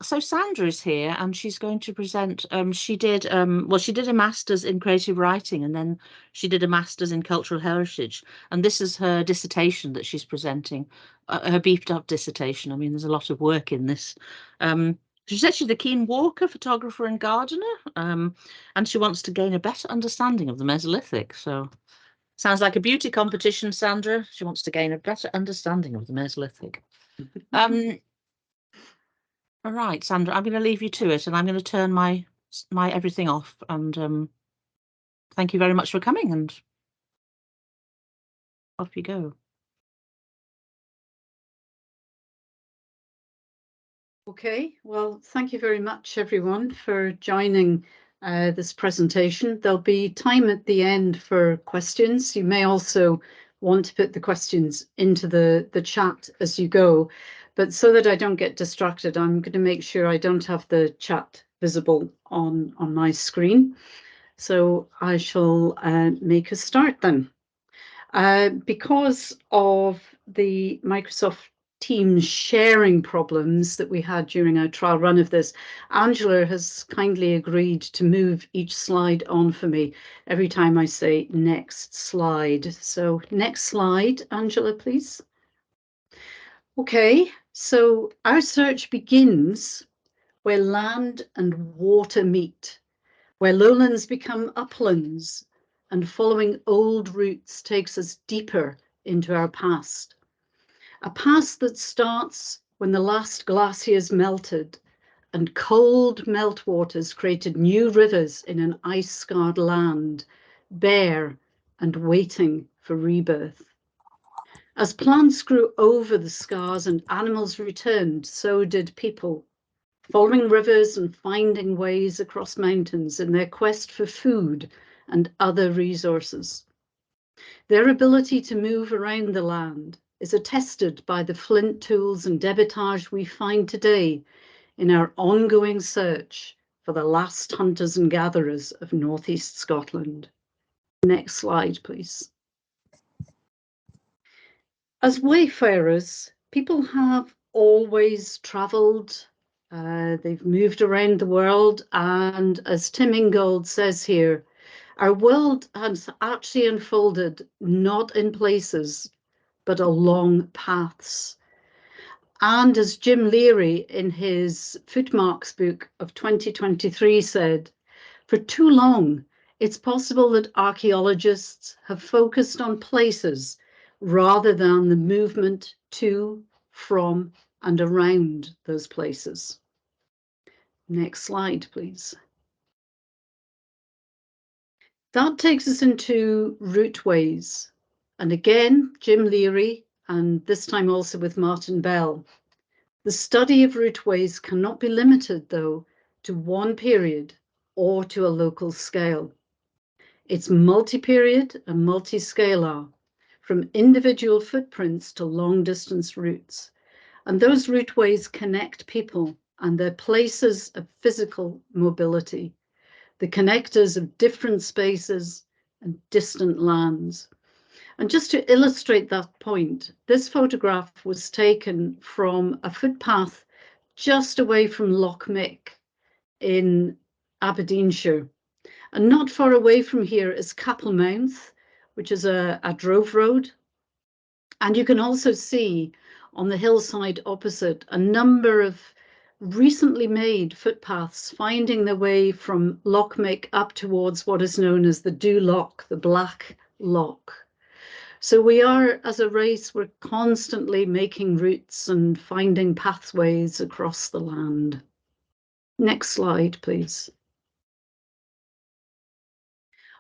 So Sandra's here, and she's going to present. She did a master's in creative writing, and then she did a master's in cultural heritage. And this is her dissertation that she's presenting, her beefed up dissertation. I mean, there's a lot of work in this. She said she's a keen walker, photographer, and gardener, and she wants to gain a better understanding of the Mesolithic. So, sounds like a beauty competition, Sandra. She wants to gain a better understanding of the Mesolithic. All right, Sandra, I'm going to leave you to it, and I'm going to turn my everything off. And thank you very much for coming, and off you go. Okay, well, thank you very much, everyone, for joining this presentation. There'll be time at the end for questions. You may also want to put the questions into the chat as you go. But so that I don't get distracted, I'm going to make sure I don't have the chat visible on my screen. So I shall make a start then. Because of the Microsoft Teams sharing problems that we had during our trial run of this, Angela has kindly agreed to move each slide on for me every time I say next slide. So next slide, Angela, please. Okay, so our search begins where land and water meet, where lowlands become uplands, and following old routes takes us deeper into our past. A past that starts when the last glaciers melted and cold meltwaters created new rivers in an ice-scarred land, bare and waiting for rebirth. As plants grew over the scars and animals returned, so did people, following rivers and finding ways across mountains in their quest for food and other resources. Their ability to move around the land is attested by the flint tools and debitage we find today in our ongoing search for the last hunters and gatherers of northeast Scotland. Next slide, please. As wayfarers, people have always travelled, they've moved around the world, and as Tim Ingold says here, our world has actually unfolded not in places, but along paths. And as Jim Leary in his Footmarks book of 2023 said, for too long, it's possible that archaeologists have focused on places rather than the movement to, from, and around those places. Next slide, please. That takes us into routeways. And again, Jim Leary, and this time also with Martin Bell. The study of routeways cannot be limited, though, to one period or to a local scale. It's multi-period and multi-scalar, from individual footprints to long-distance routes. And those routeways connect people and their places of physical mobility, the connectors of different spaces and distant lands. And just to illustrate that point, this photograph was taken from a footpath just away from Loch Mick in Aberdeenshire. And not far away from here is Capelmouth, which is a drove road. And you can also see on the hillside opposite a number of recently made footpaths finding their way from Loch Mick up towards what is known as the Dhu Loch, the Black Loch. So we are, as a race, we're constantly making routes and finding pathways across the land. Next slide, please.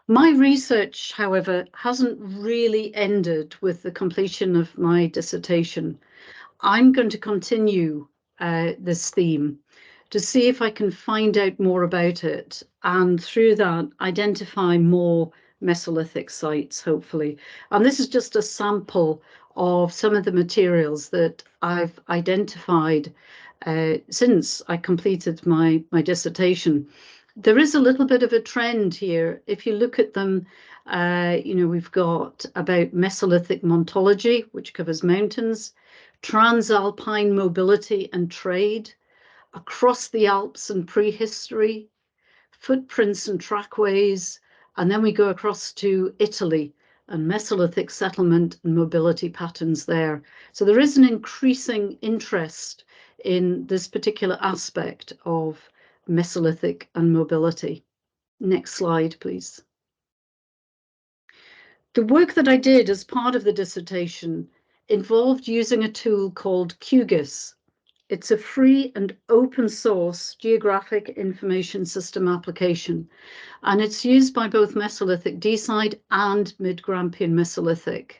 My research, however, hasn't really ended with the completion of my dissertation. I'm going to continue this theme to see if I can find out more about it, and through that identify more Mesolithic sites, hopefully. And this is just a sample of some of the materials that I've identified since I completed my dissertation. There is a little bit of a trend here. If you look at them, we've got about Mesolithic montology, which covers mountains, transalpine mobility and trade, across the Alps and prehistory, footprints and trackways, and then we go across to Italy and Mesolithic settlement and mobility patterns there. So there is an increasing interest in this particular aspect of Mesolithic and mobility. Next slide, please. The work that I did as part of the dissertation involved using a tool called QGIS. It's a free and open source geographic information system application, and it's used by both Mesolithic Deeside and Mid-Grampian Mesolithic.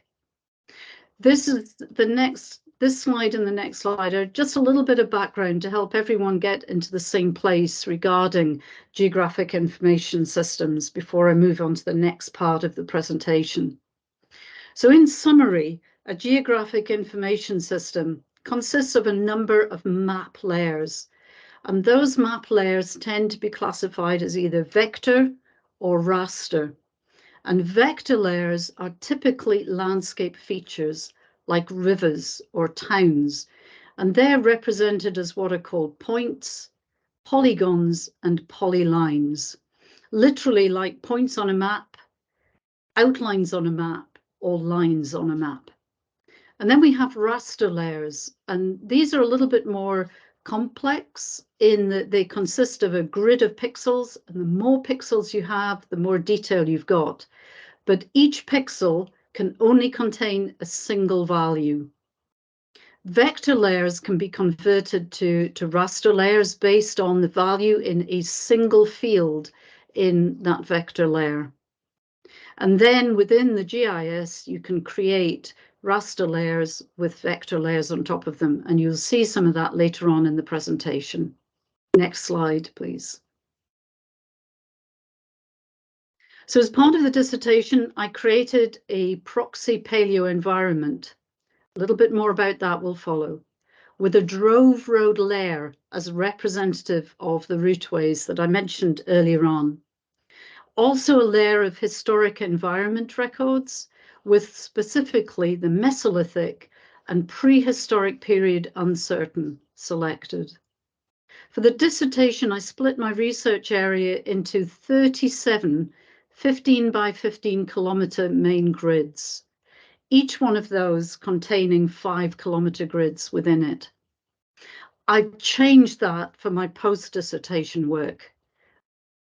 This slide and the next slide are just a little bit of background to help everyone get into the same place regarding geographic information systems before I move on to the next part of the presentation. So in summary, a geographic information system consists of a number of map layers, and those map layers tend to be classified as either vector or raster. And vector layers are typically landscape features like rivers or towns, and they're represented as what are called points, polygons, and polylines, literally like points on a map, outlines on a map, or lines on a map. And then we have raster layers, and these are a little bit more complex in that they consist of a grid of pixels, and the more pixels you have, the more detail you've got. But each pixel can only contain a single value. Vector layers can be converted to raster layers based on the value in a single field in that vector layer. And then within the GIS, you can create raster layers with vector layers on top of them, and you'll see some of that later on in the presentation. Next slide, please. So as part of the dissertation, I created a proxy paleo environment. A little bit more about that will follow, with a drove road layer as representative of the routeways that I mentioned earlier on. Also a layer of historic environment records, with specifically the Mesolithic and prehistoric period uncertain selected. For the dissertation, I split my research area into 37 15 by 15 kilometre main grids, each one of those containing 5 kilometre grids within it. I've changed that for my post-dissertation work,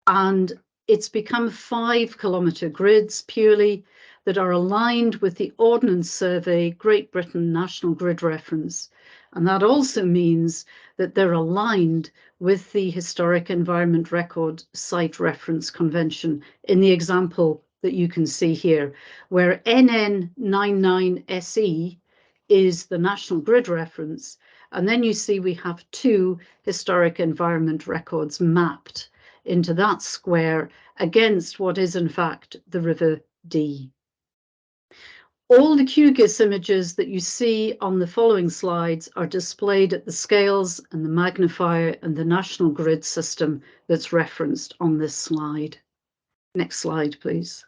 and it's become 5 kilometre grids purely that are aligned with the Ordnance Survey Great Britain National Grid Reference. And that also means that they're aligned with the Historic Environment Record Site Reference Convention in the example that you can see here, where NN99SE is the National Grid Reference. And then you see we have 2 historic environment records mapped into that square against what is in fact the River Dee. All the QGIS images that you see on the following slides are displayed at the scales and the magnifier and the national grid system that's referenced on this slide. Next slide, please.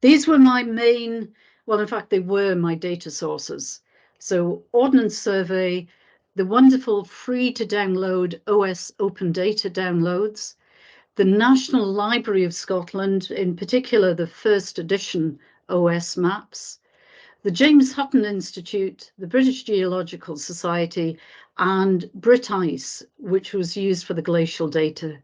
These were my main, well, in fact, they were my data sources. So Ordnance Survey, the wonderful free to download OS Open Data downloads, the National Library of Scotland, in particular the first edition OS maps, the James Hutton Institute, the British Geological Society, and BritIce, which was used for the glacial data.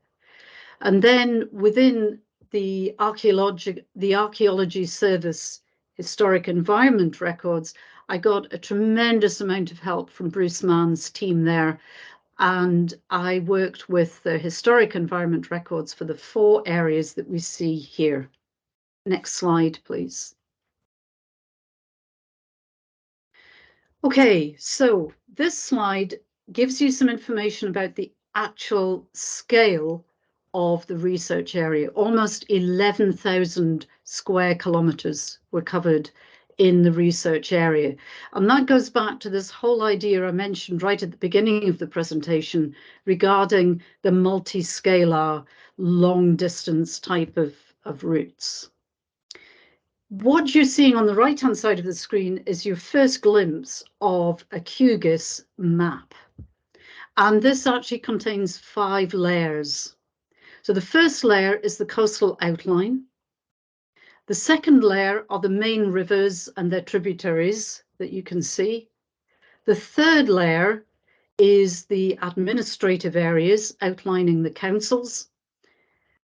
And then within the Archaeology Service Historic Environment Records, I got a tremendous amount of help from Bruce Mann's team there. And I worked with the historic environment records for the 4 areas that we see here. Next slide, please. Okay, so this slide gives you some information about the actual scale of the research area. Almost 11,000 square kilometres were covered in the research area. And that goes back to this whole idea I mentioned right at the beginning of the presentation regarding the multi-scalar, long distance type of routes. What you're seeing on the right-hand side of the screen is your first glimpse of a QGIS map. And this actually contains 5 layers. So the first layer is the coastal outline. The second layer are the main rivers and their tributaries that you can see. The third layer is the administrative areas outlining the councils.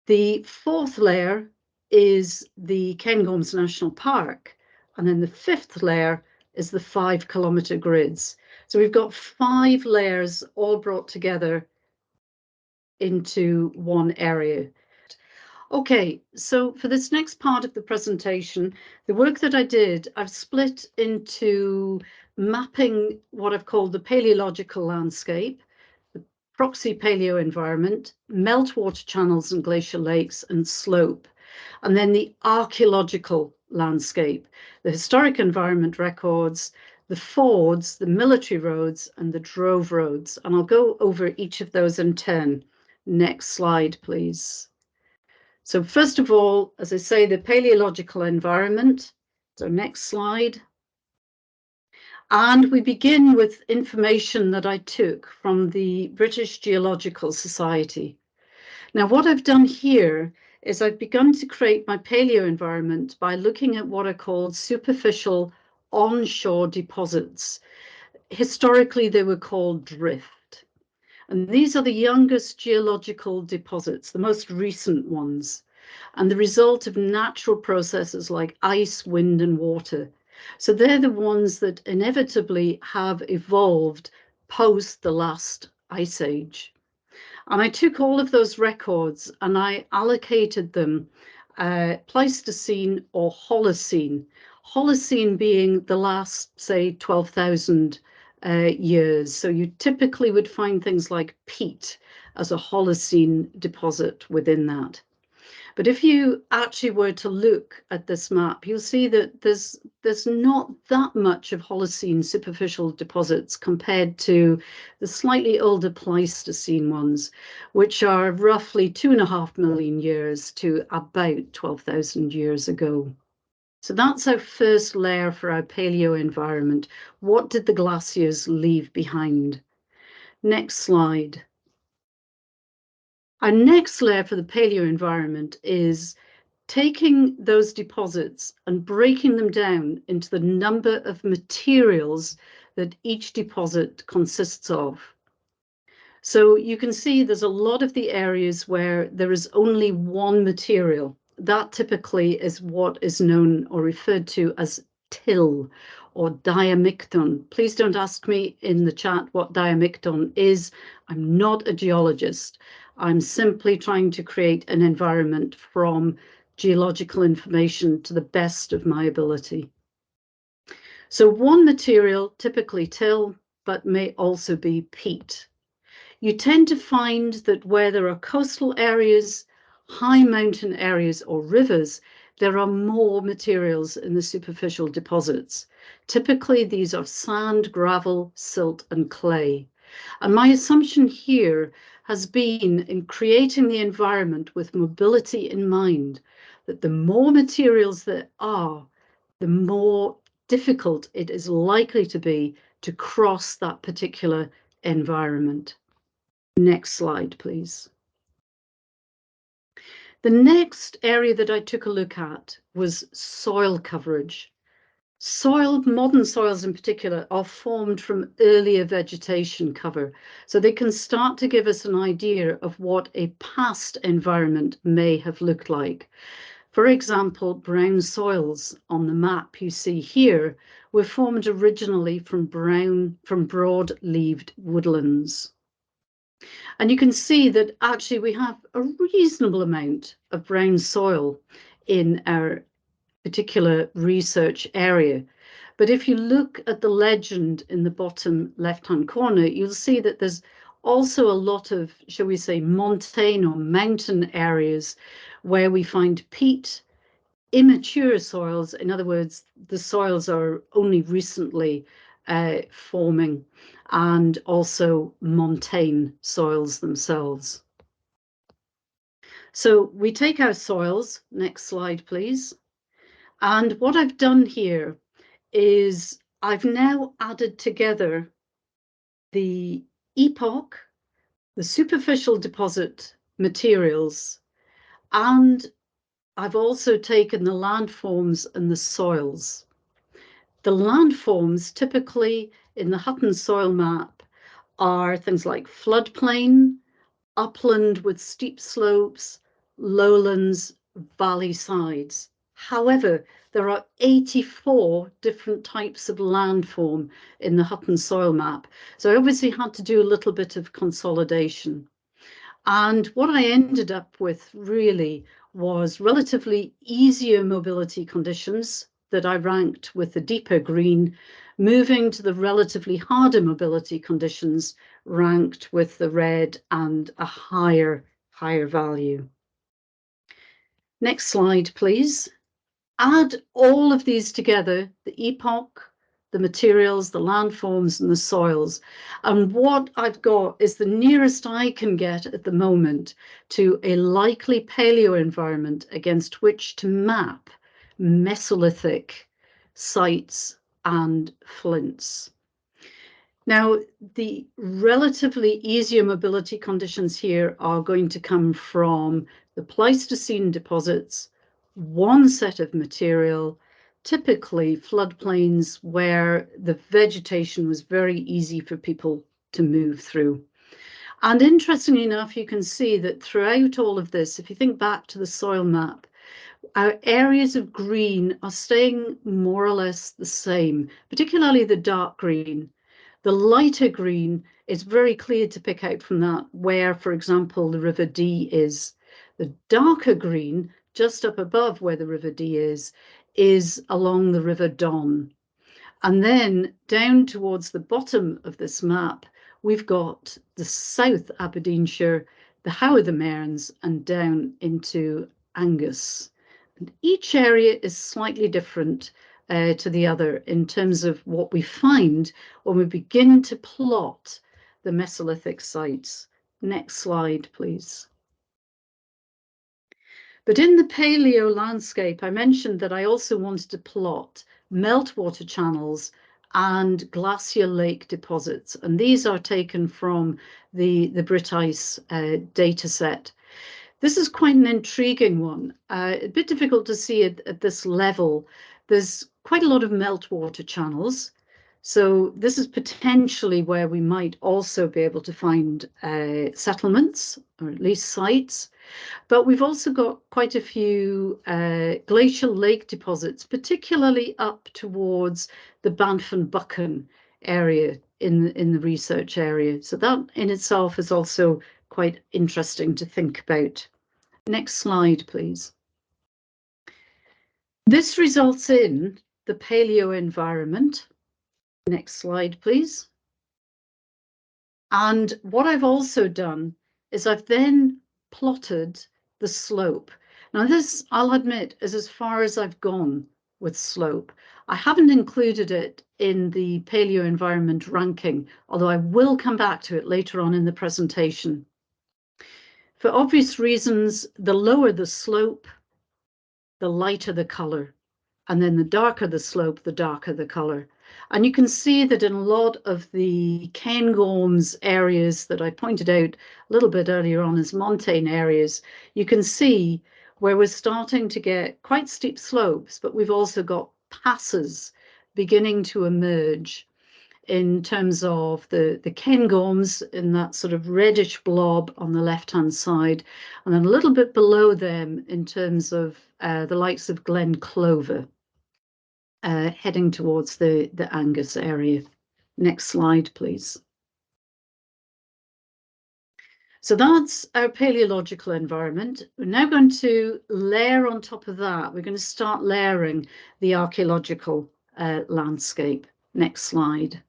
The fourth layer is the Cairngorms National Park. And then the fifth layer is the 5-kilometre grids. So we've got 5 layers all brought together into one area. Okay, so for this next part of the presentation, the work that I did, I've split into mapping what I've called the paleological landscape, the proxy paleo environment, meltwater channels and glacial lakes and slope, and then the archaeological landscape, the historic environment records, the fords, the military roads, and the drove roads. And I'll go over each of those in turn. Next slide, please. So first of all, as I say, the paleological environment. So next slide. And we begin with information that I took from the British Geological Society. Now, what I've done here is I've begun to create my paleo environment by looking at what are called superficial onshore deposits. Historically, they were called drift. And these are the youngest geological deposits, the most recent ones, and the result of natural processes like ice, wind, and water. So they're the ones that inevitably have evolved post the last ice age. And I took all of those records and I allocated them Pleistocene or Holocene. Holocene being the last, say, 12,000 years. So you typically would find things like peat as a Holocene deposit within that. But if you actually were to look at this map, you'll see that there's not that much of Holocene superficial deposits compared to the slightly older Pleistocene ones, which are roughly 2.5 million years to about 12,000 years ago. So that's our first layer for our paleo environment. What did the glaciers leave behind? Next slide. Our next layer for the paleo environment is taking those deposits and breaking them down into the number of materials that each deposit consists of. So you can see there's a lot of the areas where there is only one material. That typically is what is known or referred to as till or diamicton. Please don't ask me in the chat what diamicton is. I'm not a geologist. I'm simply trying to create an environment from geological information to the best of my ability. So one material, typically till, but may also be peat. You tend to find that where there are coastal areas, high mountain areas or rivers, there are more materials in the superficial deposits. Typically, these are sand, gravel, silt, and clay. And my assumption here has been in creating the environment with mobility in mind, that the more materials there are, the more difficult it is likely to be to cross that particular environment. Next slide, please. The next area that I took a look at was soil coverage. Modern soils in particular, are formed from earlier vegetation cover, so they can start to give us an idea of what a past environment may have looked like. For example, brown soils on the map you see here were formed originally from broad-leaved woodlands. And you can see that actually we have a reasonable amount of brown soil in our particular research area. But if you look at the legend in the bottom left-hand corner, you'll see that there's also a lot of, shall we say, montane or mountain areas where we find peat, immature soils. In other words, the soils are only recently forming, and also montane soils themselves. So we take our soils, next slide please, and what I've done here is I've now added together the epoch, the superficial deposit materials, and I've also taken the landforms and the soils. The landforms typically in the Hutton soil map are things like floodplain, upland with steep slopes, lowlands, valley sides. However, there are 84 different types of landform in the Hutton soil map. So I obviously had to do a little bit of consolidation. And what I ended up with really was relatively easier mobility conditions that I ranked with the deeper green, moving to the relatively harder mobility conditions ranked with the red and a higher value. Next slide, please. Add all of these together, the epoch, the materials, the landforms, and the soils. And what I've got is the nearest I can get at the moment to a likely paleo environment against which to map Mesolithic sites and flints. Now, the relatively easier mobility conditions here are going to come from the Pleistocene deposits, one set of material, typically floodplains where the vegetation was very easy for people to move through. And interestingly enough, you can see that throughout all of this, if you think back to the soil map, our areas of green are staying more or less the same, particularly the dark green. The lighter green is very clear to pick out from that where, for example, the River Dee is. The darker green, just up above where the River Dee is along the River Don. And then down towards the bottom of this map, we've got the South Aberdeenshire, the How of the Mearns, and down into Angus. And each area is slightly different to the other in terms of what we find when we begin to plot the Mesolithic sites. Next slide, please. But in the paleo landscape, I mentioned that I also wanted to plot meltwater channels and glacial lake deposits. And these are taken from the BritIce data set. This is quite an intriguing one, a bit difficult to see at this level. There's quite a lot of meltwater channels. So this is potentially where we might also be able to find settlements, or at least sites. But we've also got quite a few glacial lake deposits, particularly up towards the Banff and Buchan area in the research area. So that in itself is also quite interesting to think about. Next slide, please. This results in the paleo environment. Next slide, please. And what I've also done is I've then plotted the slope. Now this, I'll admit, is as far as I've gone with slope. I haven't included it in the paleo environment ranking, although I will come back to it later on in the presentation. For obvious reasons, the lower the slope, the lighter the color, and then the darker the slope, the darker the color. And you can see that in a lot of the Cairngorms areas that I pointed out a little bit earlier on as montane areas, you can see where we're starting to get quite steep slopes, but we've also got passes beginning to emerge in terms of the Cairngorms in that sort of reddish blob on the left-hand side, and then a little bit below them in terms of the likes of Glen Clover, heading towards the Angus area. Next slide, please. So that's our paleological environment. We're now going to layer on top of that. We're going to start layering the archaeological landscape. Next slide.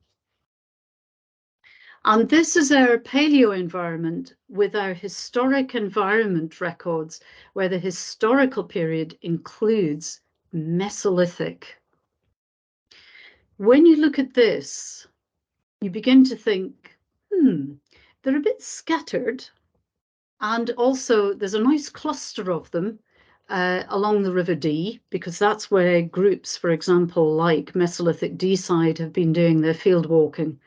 And this is our paleo environment with our historic environment records, where the historical period includes Mesolithic. When you look at this, you begin to think, they're a bit scattered. And also there's a nice cluster of them along the River Dee, because that's where groups, for example, like Mesolithic Deeside have been doing their field walking.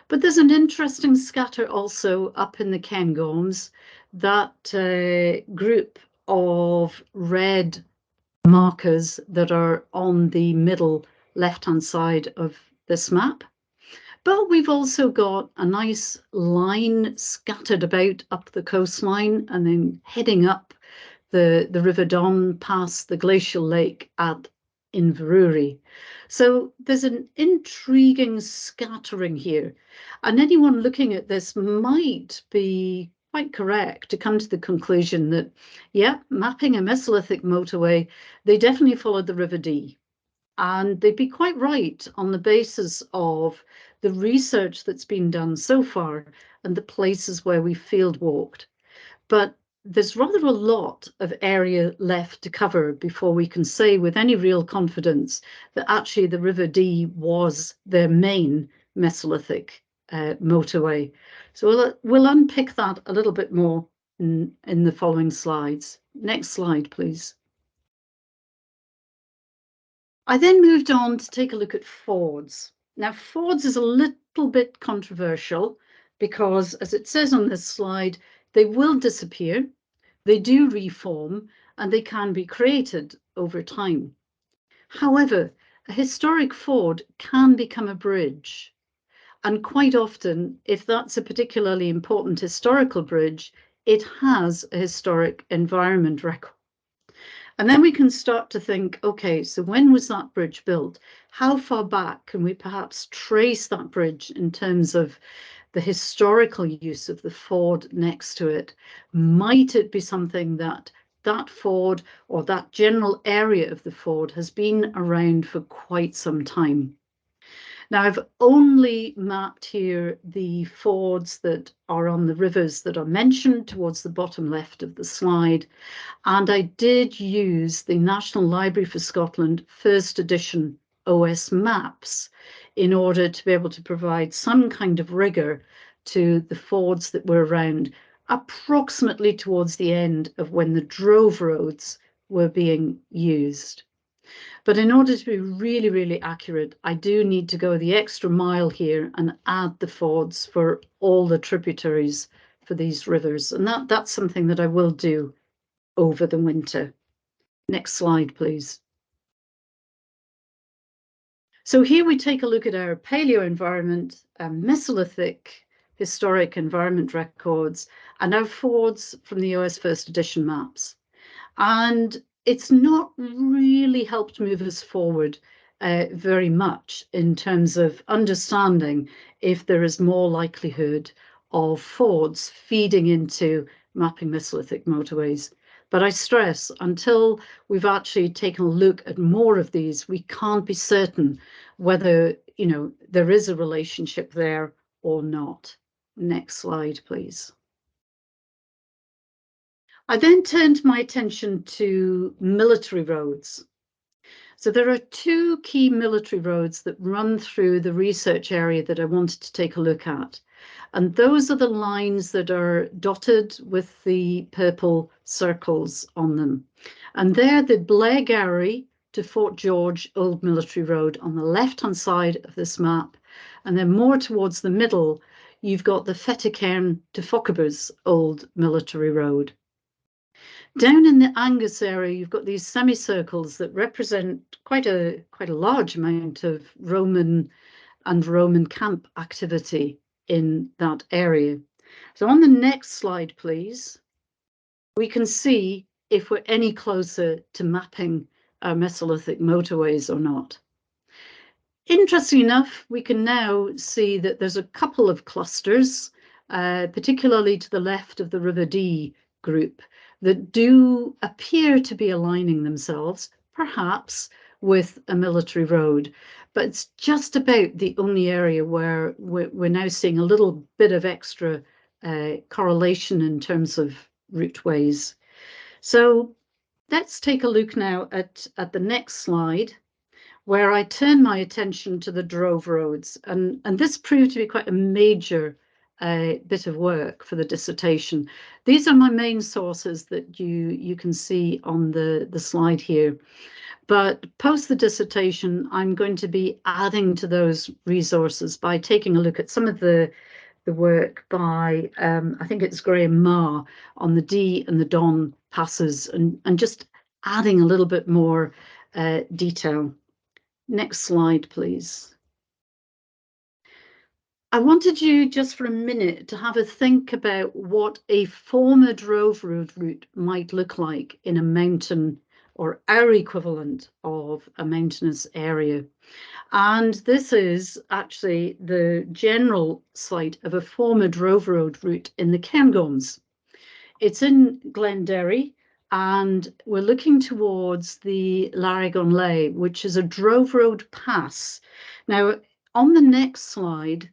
But there's an interesting scatter also up in the Cairngorms, that group of red markers that are on the middle left-hand side of this map. But we've also got a nice line scattered about up the coastline and then heading up the River Don past the glacial lake at Inverurie. So there's an intriguing scattering here. And anyone looking at this might be quite correct to come to the conclusion that, yeah, mapping a Mesolithic motorway, they definitely followed the River Dee. And they'd be quite right on the basis of the research that's been done so far and the places where we field walked. But there's rather a lot of area left to cover before we can say with any real confidence that actually the River Dee was their main Mesolithic motorway. So we'll unpick that a little bit more in the following slides. Next slide, please. I then moved on to take a look at fords. Now, fords is a little bit controversial because, as it says on this slide, they will disappear, they do reform, and they can be created over time. However, a historic ford can become a bridge. And quite often, if that's a particularly important historical bridge, it has a historic environment record. And then we can start to think, okay, so when was that bridge built? How far back can we perhaps trace that bridge in terms of the historical use of the ford next to it? Might it be something that ford or that general area of the ford has been around for quite some time? Now, I've only mapped here the fords that are on the rivers that are mentioned towards the bottom left of the slide. And I did use the National Library for Scotland first edition OS maps in order to be able to provide some kind of rigour to the fords that were around approximately towards the end of when the drove roads were being used. But in order to be really, really accurate, I do need to go the extra mile here and add the fords for all the tributaries for these rivers. And that's something that I will do over the winter. Next slide, please. So here we take a look at our paleo environment, Mesolithic historic environment records, and our fords from the OS first edition maps. And it's not really helped move us forward very much in terms of understanding if there is more likelihood of fords feeding into mapping Mesolithic motorways. But I stress, until we've actually taken a look at more of these, we can't be certain whether, you know, there is a relationship there or not. Next slide, please. I then turned my attention to military roads. So there are two key military roads that run through the research area that I wanted to take a look at. And those are the lines that are dotted with the purple circles on them. And they're the Blairgowrie to Fort George Old Military Road on the left-hand side of this map. And then more towards the middle, you've got the Fettercairn to Fochabers Old Military Road. Down in the Angus area, you've got these semicircles that represent quite a large amount of Roman and Roman camp activity in that area. So on the next slide, please, we can see if we're any closer to mapping our Mesolithic motorways or not. Interesting enough, we can now see that there's a couple of clusters, particularly to the left of the River Dee group, that do appear to be aligning themselves, perhaps with a military road. But it's just about the only area where we're now seeing a little bit of extra correlation in terms of routeways. So let's take a look now at the next slide, where I turn my attention to the drove roads. And this proved to be quite a major bit of work for the dissertation. These are my main sources that you can see on the slide here. But post the dissertation, I'm going to be adding to those resources by taking a look at some of the work by, I think it's Graham Marr, on the Dee and the Don passes, and just adding a little bit more detail. Next slide, please. I wanted you just for a minute to have a think about what a former drove road route might look like in a mountain or our equivalent of a mountainous area. And this is actually the general site of a former drove road route in the Cairngorms. It's in Glenderry, and we're looking towards the Larrigon Lea, which is a drove road pass. Now, on the next slide,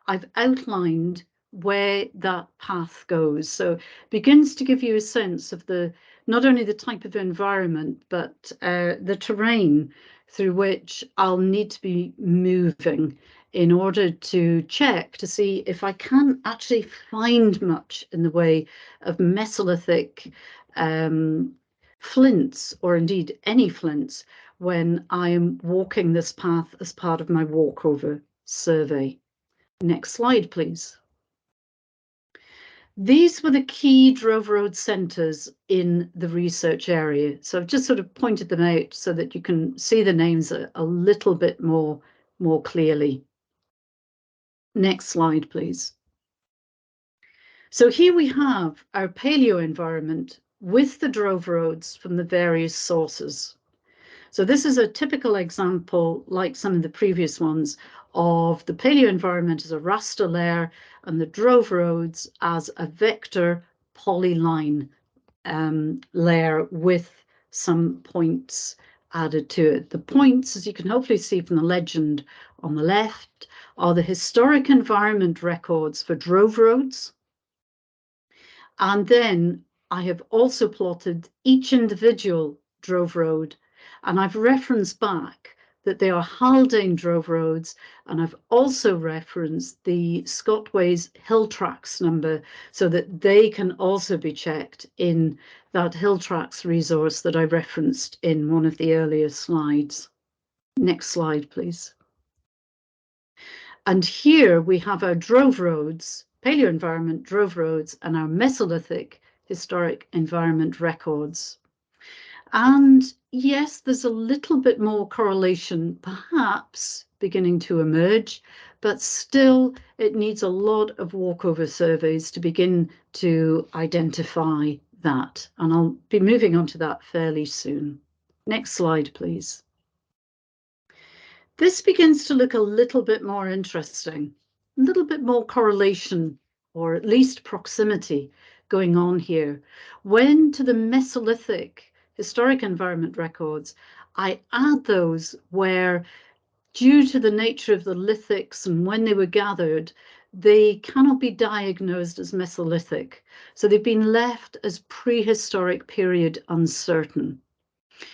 I've outlined where that path goes. So it begins to give you a sense of the not only the type of environment, but the terrain through which I'll need to be moving in order to check to see if I can actually find much in the way of Mesolithic flints, or indeed any flints, when I am walking this path as part of my walkover survey. Next slide, please. These were the key drove road centres in the research area. So I've just sort of pointed them out so that you can see the names a little bit more clearly. Next slide, please. So here we have our paleo environment with the drove roads from the various sources. So this is a typical example, like some of the previous ones, of the paleo environment as a raster layer and the drove roads as a vector polyline layer with some points added to it. The points, as you can hopefully see from the legend on the left, are the historic environment records for drove roads. And then I have also plotted each individual drove road, and I've referenced back that they are Haldane drove roads, and I've also referenced the Scotways Hill Tracks number so that they can also be checked in that Hill Tracks resource that I referenced in one of the earlier slides. Next slide, please. And here we have our drove roads, paleo environment drove roads, and our Mesolithic historic environment records. And yes, there's a little bit more correlation perhaps beginning to emerge, but still it needs a lot of walkover surveys to begin to identify that. And I'll be moving on to that fairly soon. Next slide, please. This begins to look a little bit more interesting, a little bit more correlation, or at least proximity going on here. When to the Mesolithic historic environment records, I add those where, due to the nature of the lithics and when they were gathered, they cannot be diagnosed as Mesolithic. So they've been left as prehistoric period uncertain. A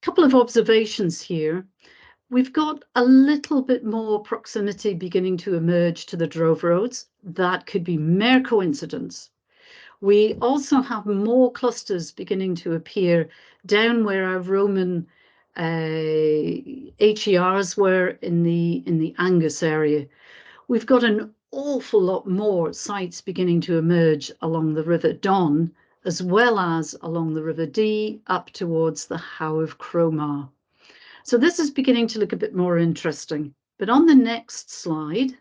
couple of observations here. We've got a little bit more proximity beginning to emerge to the drove roads. That could be mere coincidence. We also have more clusters beginning to appear down where our Roman HERs were in the Angus area. We've got an awful lot more sites beginning to emerge along the River Don, as well as along the River Dee up towards the Howe of Cromer. So this is beginning to look a bit more interesting. But on the next slide,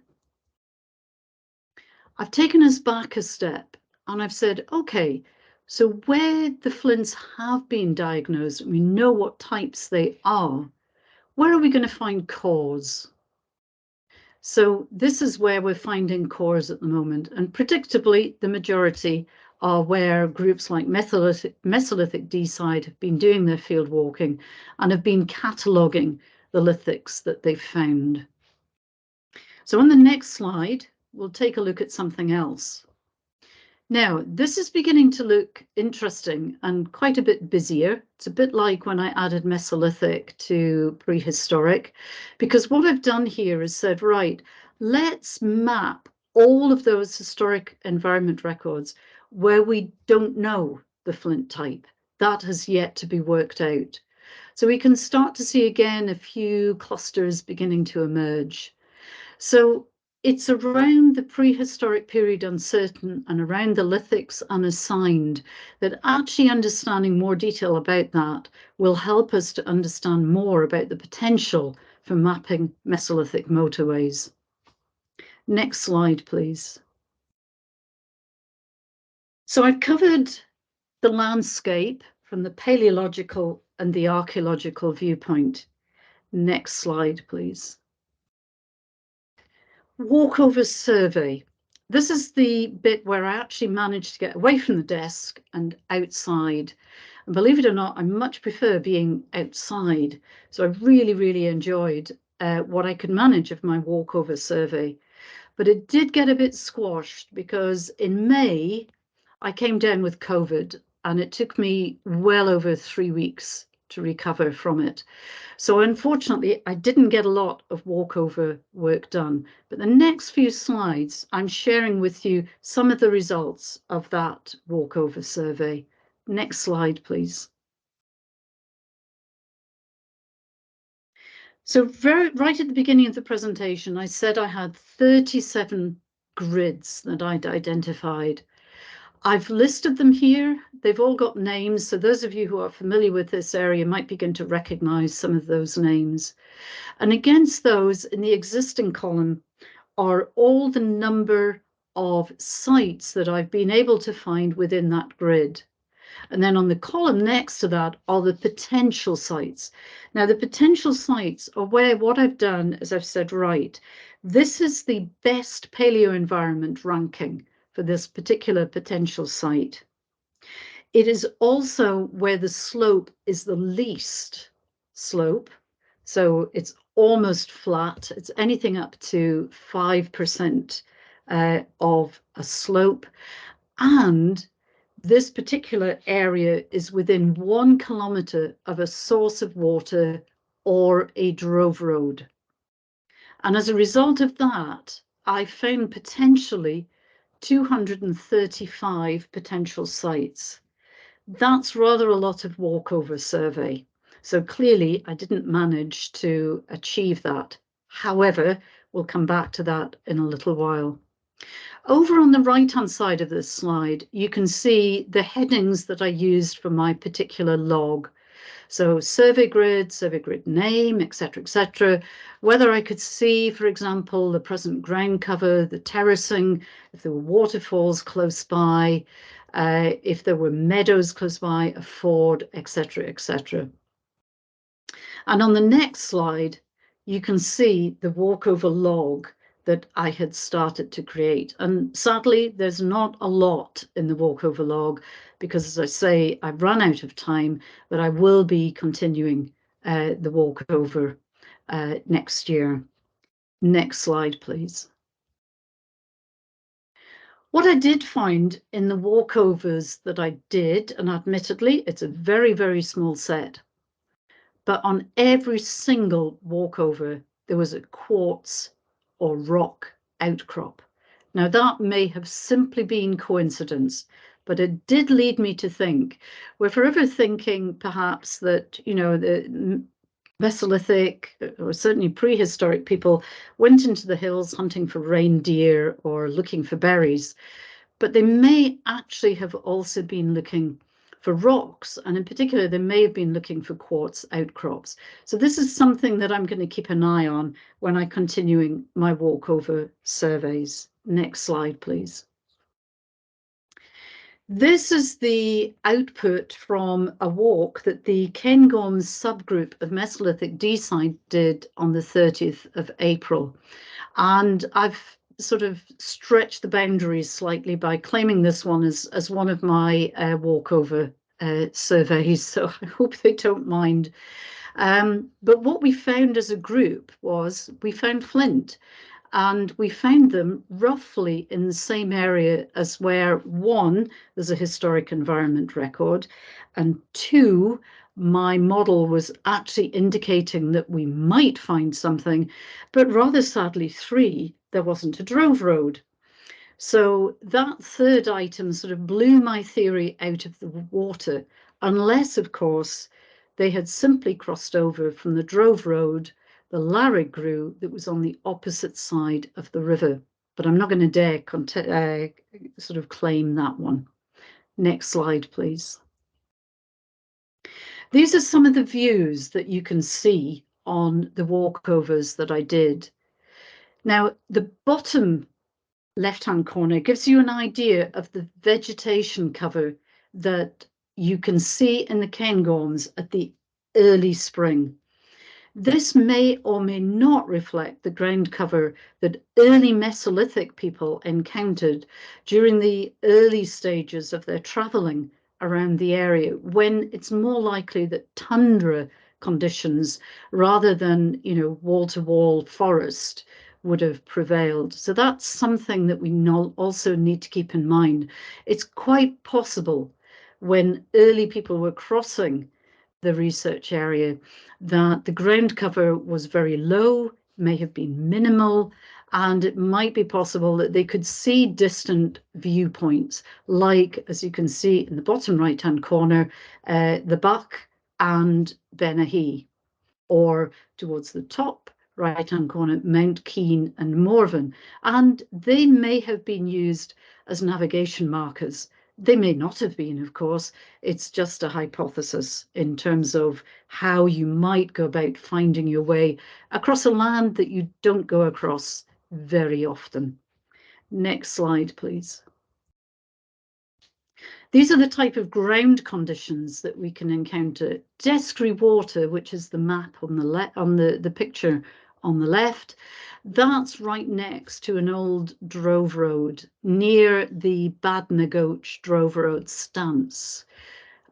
I've taken us back a step and I've said, okay, so where the flints have been diagnosed, we know what types they are, where are we going to find cores? So this is where we're finding cores at the moment, and predictably the majority are where groups like Mesolithic Deeside have been doing their field walking and have been cataloguing the lithics that they've found. So on the next slide, we'll take a look at something else. Now, this is beginning to look interesting and quite a bit busier. It's a bit like when I added Mesolithic to prehistoric, because what I've done here is said, right, let's map all of those historic environment records where we don't know the flint type. That has yet to be worked out. So we can start to see again a few clusters beginning to emerge. So it's around the prehistoric period uncertain and around the lithics unassigned that actually understanding more detail about that will help us to understand more about the potential for mapping Mesolithic motorways. Next slide, please. So I've covered the landscape from the paleological and the archaeological viewpoint. Next slide, please. Walkover survey. This is the bit where I actually managed to get away from the desk and outside. And believe it or not, I much prefer being outside. So I really, really enjoyed what I could manage of my walkover survey. But it did get a bit squashed because in May, I came down with COVID and it took me well over 3 weeks to recover from it. So unfortunately, I didn't get a lot of walkover work done. But the next few slides, I'm sharing with you some of the results of that walkover survey. Next slide, please. So right at the beginning of the presentation, I said I had 37 grids that I'd identified. I've listed them here. They've all got names. So those of you who are familiar with this area might begin to recognize some of those names. And against those in the existing column are all the number of sites that I've been able to find within that grid. And then on the column next to that are the potential sites. Now, the potential sites are where what I've done is I've said, right, this is the best paleo environment ranking for this particular potential site. It is also where the slope is the least slope. So it's almost flat. It's anything up to 5% of a slope. And this particular area is within 1 kilometre of a source of water or a drove road. And as a result of that, I found potentially 235 potential sites. That's rather a lot of walkover survey. So clearly I didn't manage to achieve that. However, we'll come back to that in a little while. Over on the right-hand side of this slide, you can see the headings that I used for my particular log. So survey grid name, etc., whether I could see, for example, the present ground cover, the terracing, if there were waterfalls close by, if there were meadows close by, a ford, etc. And on the next slide, you can see the walkover log that I had started to create. And sadly, there's not a lot in the walkover log because, as I say, I've run out of time, but I will be continuing the walkover next year. Next slide, please. What I did find in the walkovers that I did, and admittedly, it's a very, very small set, but on every single walkover, there was a quartz or rock outcrop. Now, that may have simply been coincidence, but it did lead me to think, we're forever thinking perhaps that, you know, the Mesolithic or certainly prehistoric people went into the hills hunting for reindeer or looking for berries, but they may actually have also been looking for rocks, and in particular, they may have been looking for quartz outcrops. So this is something that I'm going to keep an eye on when I'm continuing my walkover surveys. Next slide, please. This is the output from a walk that the Cairngorms subgroup of Mesolithic Deeside did on the 30th of April. And I've sort of stretch the boundaries slightly by claiming this one as one of my walkover surveys, so I hope they don't mind. But what we found as a group was we found flint, and we found them roughly in the same area as where, one, there's a historic environment record, and two, my model was actually indicating that we might find something, but rather sadly, three, there wasn't a drove road. So that third item sort of blew my theory out of the water, unless, of course, They had simply crossed over from the Drove Road, the Larrigrue that was on the opposite side of the river. But I'm not going to dare sort of claim that one. Next slide, please. These are some of the views that you can see on the walkovers that I did. Now, the bottom left-hand corner gives you an idea of the vegetation cover that you can see in the Cairngorms at the early spring. This may or may not reflect the ground cover that early Mesolithic people encountered during the early stages of their travelling around the area, when it's more likely that tundra conditions rather than, you know, wall-to-wall forest would have prevailed. So that's something that we also need to keep in mind. It's quite possible when early people were crossing the research area that the ground cover was very low, may have been minimal, and it might be possible that they could see distant viewpoints, like, as you can see in the bottom right-hand corner, the Buck and Benahee, or towards the top right-hand corner, Mount Keene and Morven. And they may have been used as navigation markers. They may not have been, of course. It's just a hypothesis in terms of how you might go about finding your way across a land that you don't go across very often. Next slide, please. These are the type of ground conditions that we can encounter. Destry Water, which is the map on the picture on the left, that's right next to an old drove road near the Badnagoach drove road stance.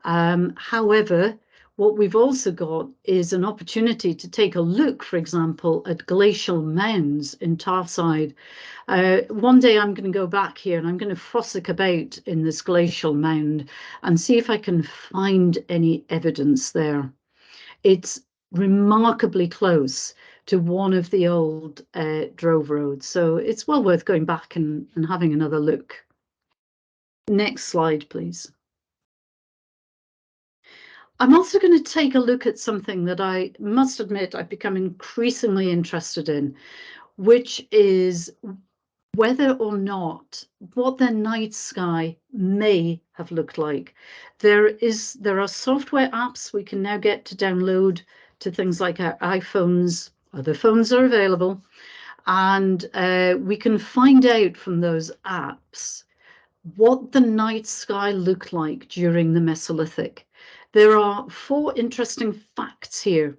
However, what we've also got is an opportunity to take a look, for example, at glacial mounds in Tarside. One day I'm going to go back here and I'm going to frolic about in this glacial mound and see if I can find any evidence there. It's remarkably close to one of the old drove roads, so it's well worth going back and having another look. Next slide, please. I'm also going to take a look at something that I must admit I've become increasingly interested in, which is whether or not what the night sky may have looked like. There are software apps we can now get to download to things like our iPhones. Other phones are available, and we can find out from those apps what the night sky looked like during the Mesolithic. There are 4 interesting facts here.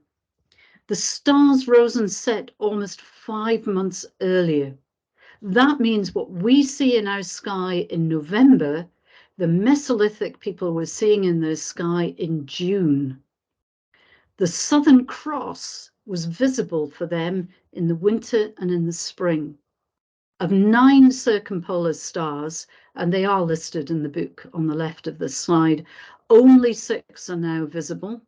The stars rose and set almost 5 months earlier. That means what we see in our sky in November, the Mesolithic people were seeing in their sky in June. The Southern Cross was visible for them in the winter and in the spring. Of 9 circumpolar stars, and they are listed in the book on the left of this slide, only 6 are now visible.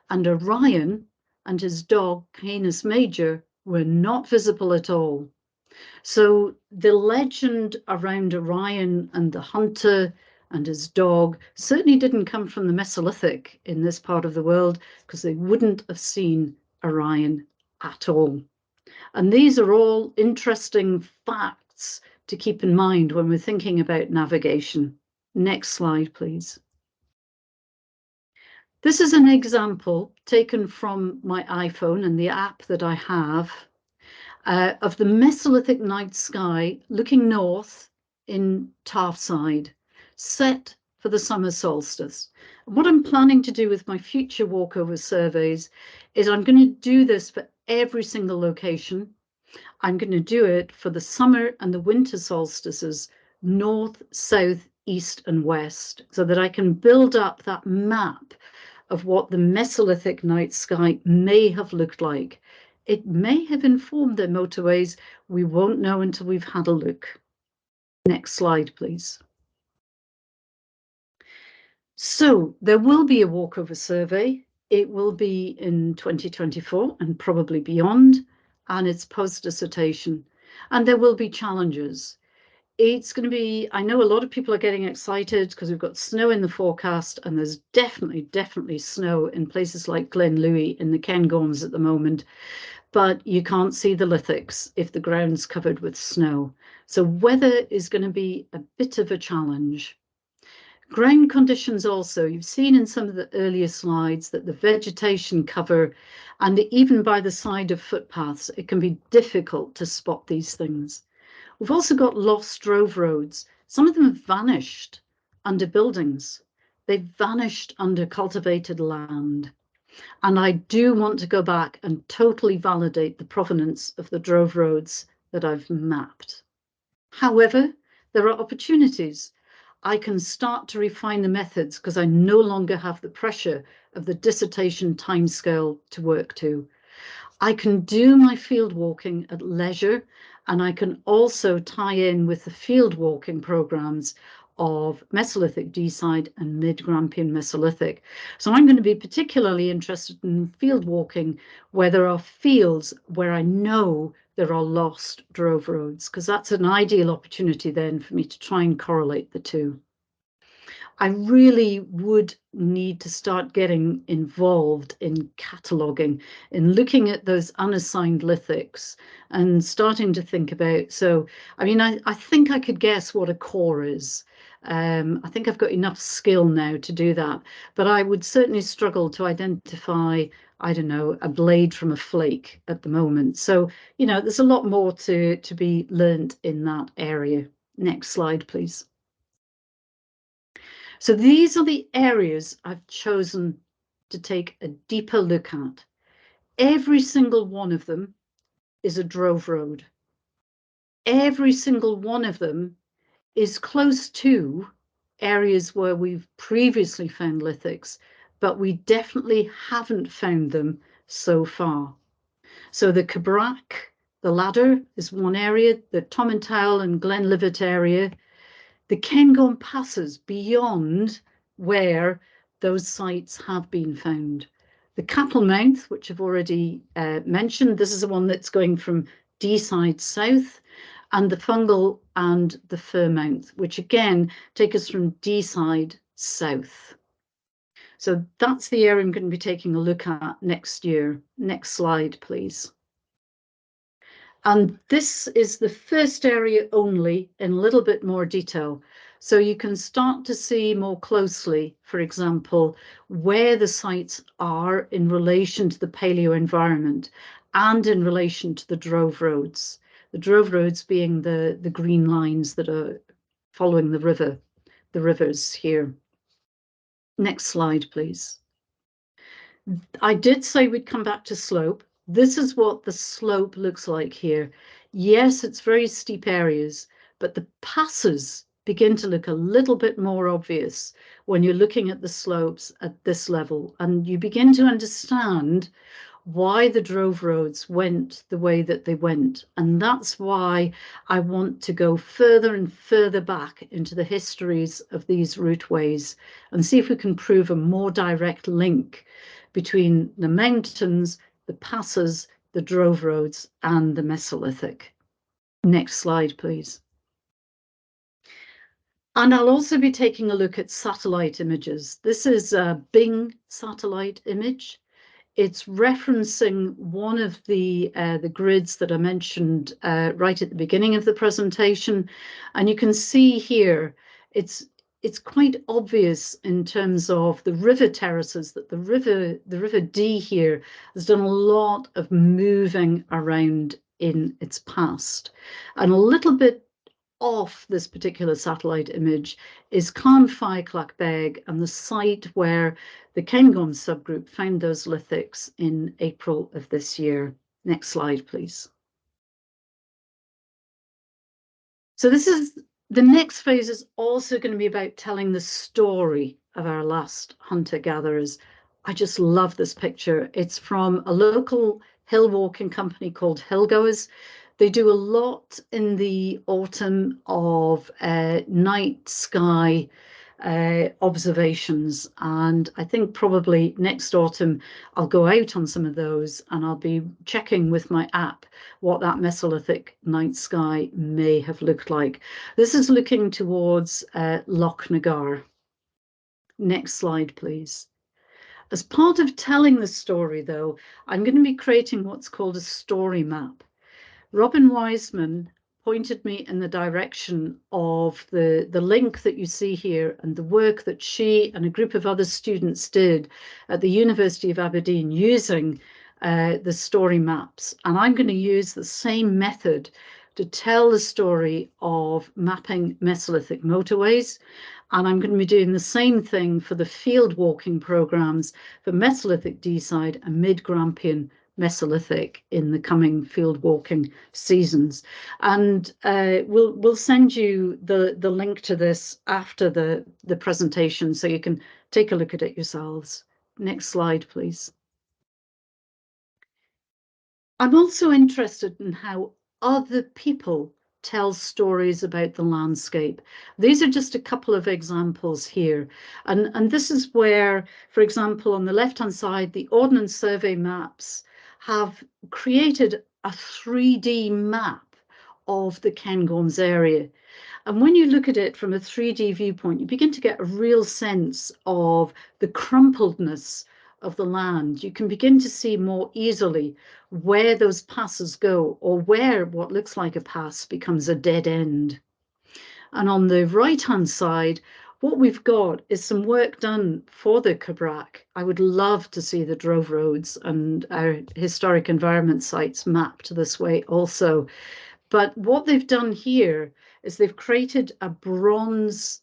And Orion and his dog, Canis Major, were not visible at all. So the legend around Orion and the hunter and his dog certainly didn't come from the Mesolithic in this part of the world, because they wouldn't have seen Orion at all. And these are all interesting facts to keep in mind when we're thinking about navigation. Next slide, please. This is an example taken from my iPhone and the app that I have of the Mesolithic night sky looking north in Tarside, set for the summer solstice. What I'm planning to do with my future walkover surveys is I'm going to do this for every single location. I'm going to do it for the summer and the winter solstices, north, south, east and west, so that I can build up that map of what the Mesolithic night sky may have looked like. It may have informed their motorways. We won't know until we've had a look. Next slide, please. So there will be a walkover survey. It will be in 2024 and probably beyond, and it's post-dissertation. And there will be challenges. it's going to be, I know a lot of people are getting excited because we've got snow in the forecast, and there's definitely snow in places like Glenlouis in the Cairngorms at the moment, but you can't see the lithics if the ground's covered with snow. So weather is going to be a bit of a challenge. Ground conditions also, you've seen in some of the earlier slides that the vegetation cover, and even by the side of footpaths, it can be difficult to spot these things. We've also got lost drove roads. Some of them have vanished under buildings. They've vanished under cultivated land. And I do want to go back and totally validate the provenance of the drove roads that I've mapped. However, there are opportunities. I can start to refine the methods because I no longer have the pressure of the dissertation timescale to work to. I can do my field walking at leisure, and I can also tie in with the field walking programs of Mesolithic Deeside and mid-Grampian Mesolithic. So I'm going to be particularly interested in field walking where there are fields where I know there are lost drove roads, because that's an ideal opportunity then for me to try and correlate the two. I really would need to start getting involved in cataloguing, in looking at those unassigned lithics and starting to think about, so, I mean, I think I could guess what a core is. I think I've got enough skill now to do that, but I would certainly struggle to identify, I don't know, a blade from a flake at the moment. So, you know, there's a lot more to be learned in that area. Next slide, please. So these are the areas I've chosen to take a deeper look at. Every single one of them is a drove road. Every single one of them is close to areas where we've previously found lithics, but we definitely haven't found them so far. So the Cabrac, the Ladder is one area, the Tomintoul and Glenlivet area, the Cairngorm passes beyond where those sites have been found. The Capelmouth, which I've already mentioned, this is the one that's going from Deeside south, and the Fungal and the Firmouth, which again take us from Deeside south. So that's the area I'm going to be taking a look at next year. Next slide, please. And this is the first area only in a little bit more detail. So you can start to see more closely, for example, where the sites are in relation to the paleo environment and in relation to the drove roads. The drove roads being the green lines that are following the rivers here. Next slide, please. I did say we'd come back to slope. This is what the slope looks like here. Yes, it's very steep areas, but the passes begin to look a little bit more obvious when you're looking at the slopes at this level, and you begin to understand why the drove roads went the way that they went. And that's why I want to go further and further back into the histories of these routeways and see if we can prove a more direct link between the mountains, the passes, the drove roads, and the Mesolithic. Next slide, please. And I'll also be taking a look at satellite images. This is a Bing satellite image. It's referencing one of the grids that I mentioned right at the beginning of the presentation. And you can see here, it's quite obvious in terms of the river terraces that the River Dee here has done a lot of moving around in its past. And a little bit off this particular satellite image is Carn Fiaclach Beg and the site where the Cairngorm subgroup found those lithics in April of this year. Next slide, please. So this is the next phase is also going to be about telling the story of our last hunter-gatherers. I just love this picture. It's from a local hill walking company called Hillgoers. They do a lot in the autumn of night sky observations, and I think probably next autumn I'll go out on some of those and I'll be checking with my app what that Mesolithic night sky may have looked like. This is looking towards Loch Nagar. Next slide, please. As part of telling the story, though, I'm going to be creating what's called a story map. Robin Wiseman pointed me in the direction of the link that you see here and the work that she and a group of other students did at the University of Aberdeen using the story maps. And I'm going to use the same method to tell the story of mapping Mesolithic motorways. And I'm going to be doing the same thing for the field walking programs for Mesolithic Deeside and Mid-Grampian Mesolithic in the coming field walking seasons. And we'll send you the link to this after the presentation so you can take a look at it yourselves. Next slide, please. I'm also interested in how other people tell stories about the landscape. These are just a couple of examples here. And this is where, for example, on the left-hand side, the Ordnance Survey maps have created a 3D map of the Cairngorms area. And when you look at it from a 3D viewpoint, you begin to get a real sense of the crumpledness of the land. You can begin to see more easily where those passes go, or where what looks like a pass becomes a dead end. And on the right-hand side, what we've got is some work done for the Cabrach. I would love to see the Drove Roads and our historic environment sites mapped this way also. But what they've done here is they've created a bronze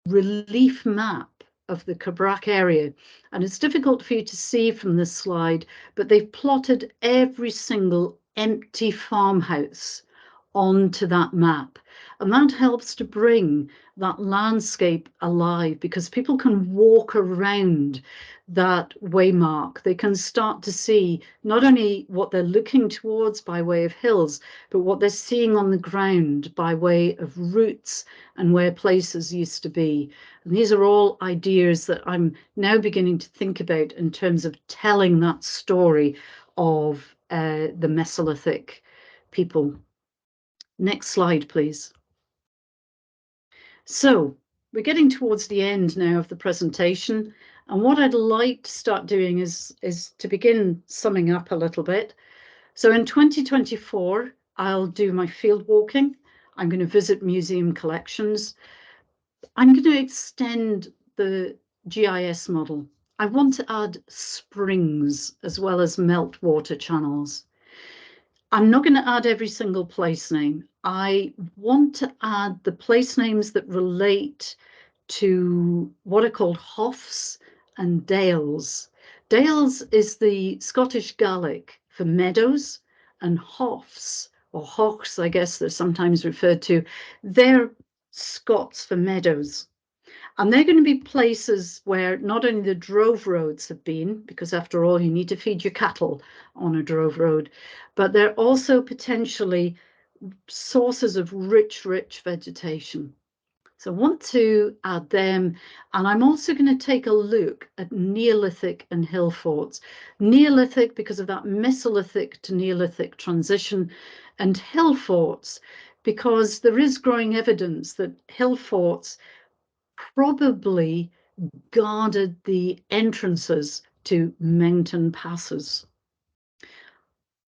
relief map of the Cabrach area. And it's difficult for you to see from this slide, but they've plotted every single empty farmhouse onto that map. And that helps to bring that landscape alive, because people can walk around that waymark. They can start to see not only what they're looking towards by way of hills, but what they're seeing on the ground by way of routes and where places used to be. And these are all ideas that I'm now beginning to think about in terms of telling that story of the Mesolithic people. Next slide, please. So we're getting towards the end now of the presentation. And what I'd like to start doing is to begin summing up a little bit. So in 2024, I'll do my field walking. I'm going to visit museum collections. I'm going to extend the GIS model. I want to add springs as well as meltwater channels. I'm not going to add every single place name. I want to add the place names that relate to what are called hofs and dales. Dales is the Scottish Gaelic for meadows, and hofs, or hochs, I guess they're sometimes referred to, they're Scots for meadows. And they're going to be places where not only the drove roads have been, because after all, you need to feed your cattle on a drove road, but they're also potentially sources of rich vegetation. So I want to add them. And I'm also going to take a look at Neolithic and hill forts. Neolithic because of that Mesolithic to Neolithic transition, and hill forts because there is growing evidence that hill forts probably guarded the entrances to mountain passes.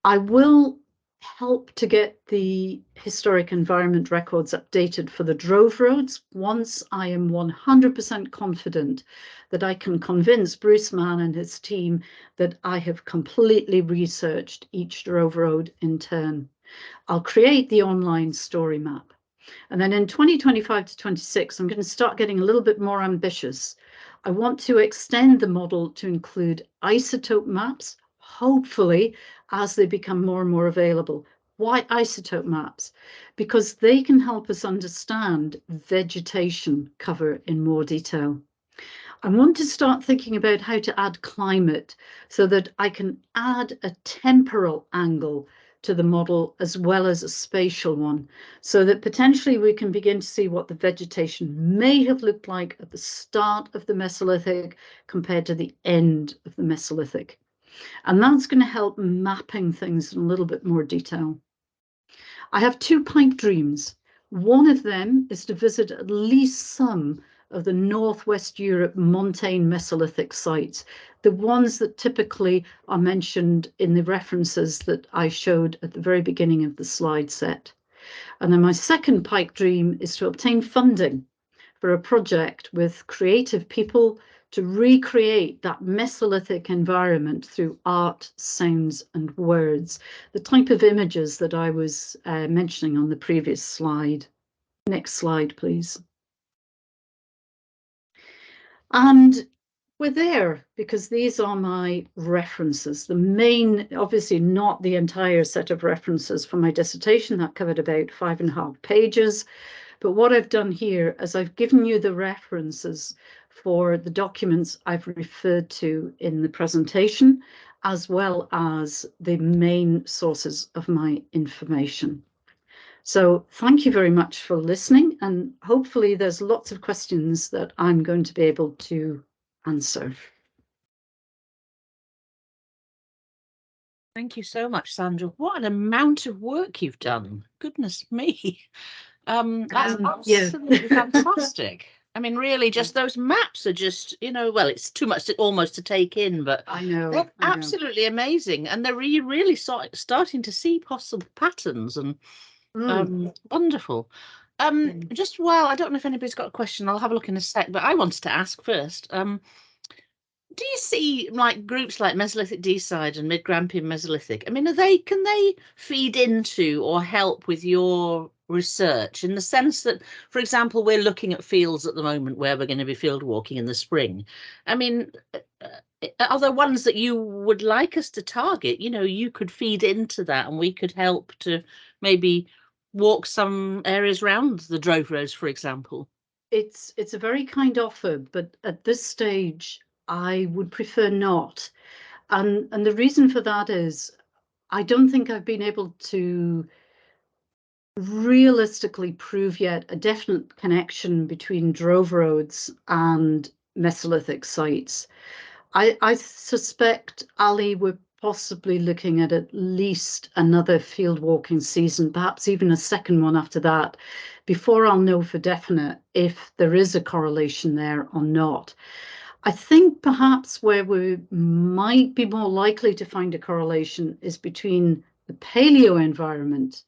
I will help to get the historic environment records updated for the drove roads once I am 100% confident that I can convince Bruce Mann and his team that I have completely researched each drove road in turn. I'll create the online story map. And then in 2025 to 26, I'm going to start getting a little bit more ambitious. I want to extend the model to include isotope maps, hopefully, as they become more and more available. Why isotope maps? Because they can help us understand vegetation cover in more detail. I want to start thinking about how to add climate so that I can add a temporal angle to the model as well as a spatial one, so that potentially we can begin to see what the vegetation may have looked like at the start of the Mesolithic compared to the end of the Mesolithic. And that's going to help mapping things in a little bit more detail. I have 2 pipe dreams. One of them is to visit at least some of the Northwest Europe montane Mesolithic sites, the ones that typically are mentioned in the references that I showed at the very beginning of the slide set. And then my second pipe dream is to obtain funding for a project with creative people to recreate that Mesolithic environment through art, sounds, and words, the type of images that I was mentioning on the previous slide. Next slide, please. And we're there because these are my references. The main, obviously not the entire set of references for my dissertation, that covered about 5.5 pages. But what I've done here is I've given you the references for the documents I've referred to in the presentation, as well as the main sources of my information. So thank you very much for listening, and hopefully there's lots of questions that I'm going to be able to answer. Thank you so much, Sandra. What an amount of work you've done. Goodness me. That's absolutely fantastic. I mean, really, just those maps are just, well, it's too much almost to take in, but I know they're absolutely amazing. And they're really starting to see possible patterns and wonderful. Just I don't know if anybody's got a question. I'll have a look in a sec, but I wanted to ask first. Do you see like groups like Mesolithic Deeside and Mid-Grampian Mesolithic? I mean, can they feed into or help with your research in the sense that, for example, we're looking at fields at the moment where we're going to be field walking in the spring? I mean, are there ones that you would like us to target? You could feed into that and we could help to maybe walk some areas around the Drove Roads, for example. It's a very kind offer, but at this stage, I would prefer not. And the reason for that is I don't think I've been able to realistically prove yet a definite connection between Drove Roads and Mesolithic sites. I suspect, Ali, we're possibly looking at least another field walking season, perhaps even a second one after that, before I'll know for definite if there is a correlation there or not. I think perhaps where we might be more likely to find a correlation is between the paleo environment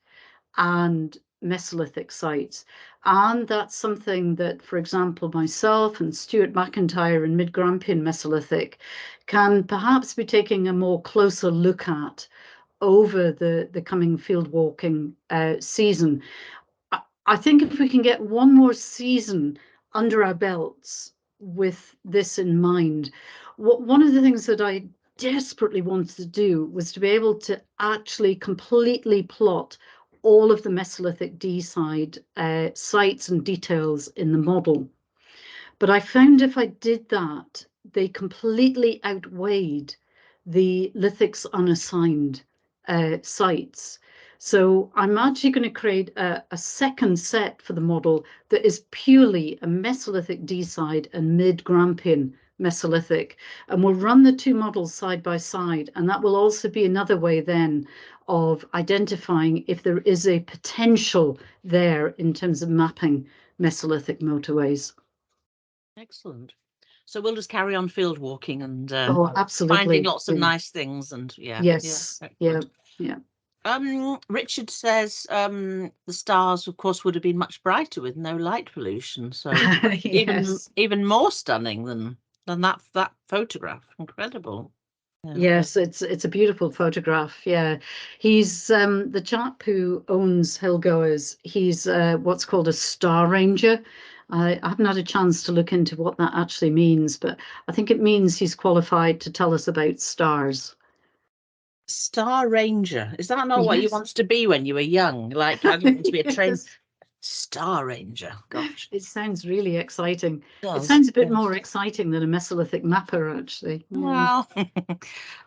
and Mesolithic sites. And that's something that, for example, myself and Stuart McIntyre in Mid-Grampian Mesolithic can perhaps be taking a more closer look at over the coming field walking season. I think if we can get one more season under our belts with this in mind, one of the things that I desperately wanted to do was to be able to actually completely plot all of the Mesolithic Deeside sites and details in the model. But I found if I did that, they completely outweighed the lithics unassigned sites. So I'm actually going to create a second set for the model that is purely a Mesolithic Deeside and Mid-Grampian Mesolithic, and we'll run the 2 models side by side, and that will also be another way then of identifying if there is a potential there in terms of mapping Mesolithic motorways. Excellent. So we'll just carry on field walking and absolutely finding lots of nice things and yes. Richard says the stars, of course, would have been much brighter with no light pollution. So yes. even more stunning than that photograph. Incredible. Yes, it's a beautiful photograph. Yeah, he's the chap who owns Hillgoers. He's what's called a star ranger. I haven't had a chance to look into what that actually means, but I think it means he's qualified to tell us about stars. Star ranger, is that not what you wanted to be when you were young? Like, I want to be a Star Ranger, gosh. It sounds really exciting. It It does, sounds a bit yes. more exciting than a Mesolithic mapper, actually. Well,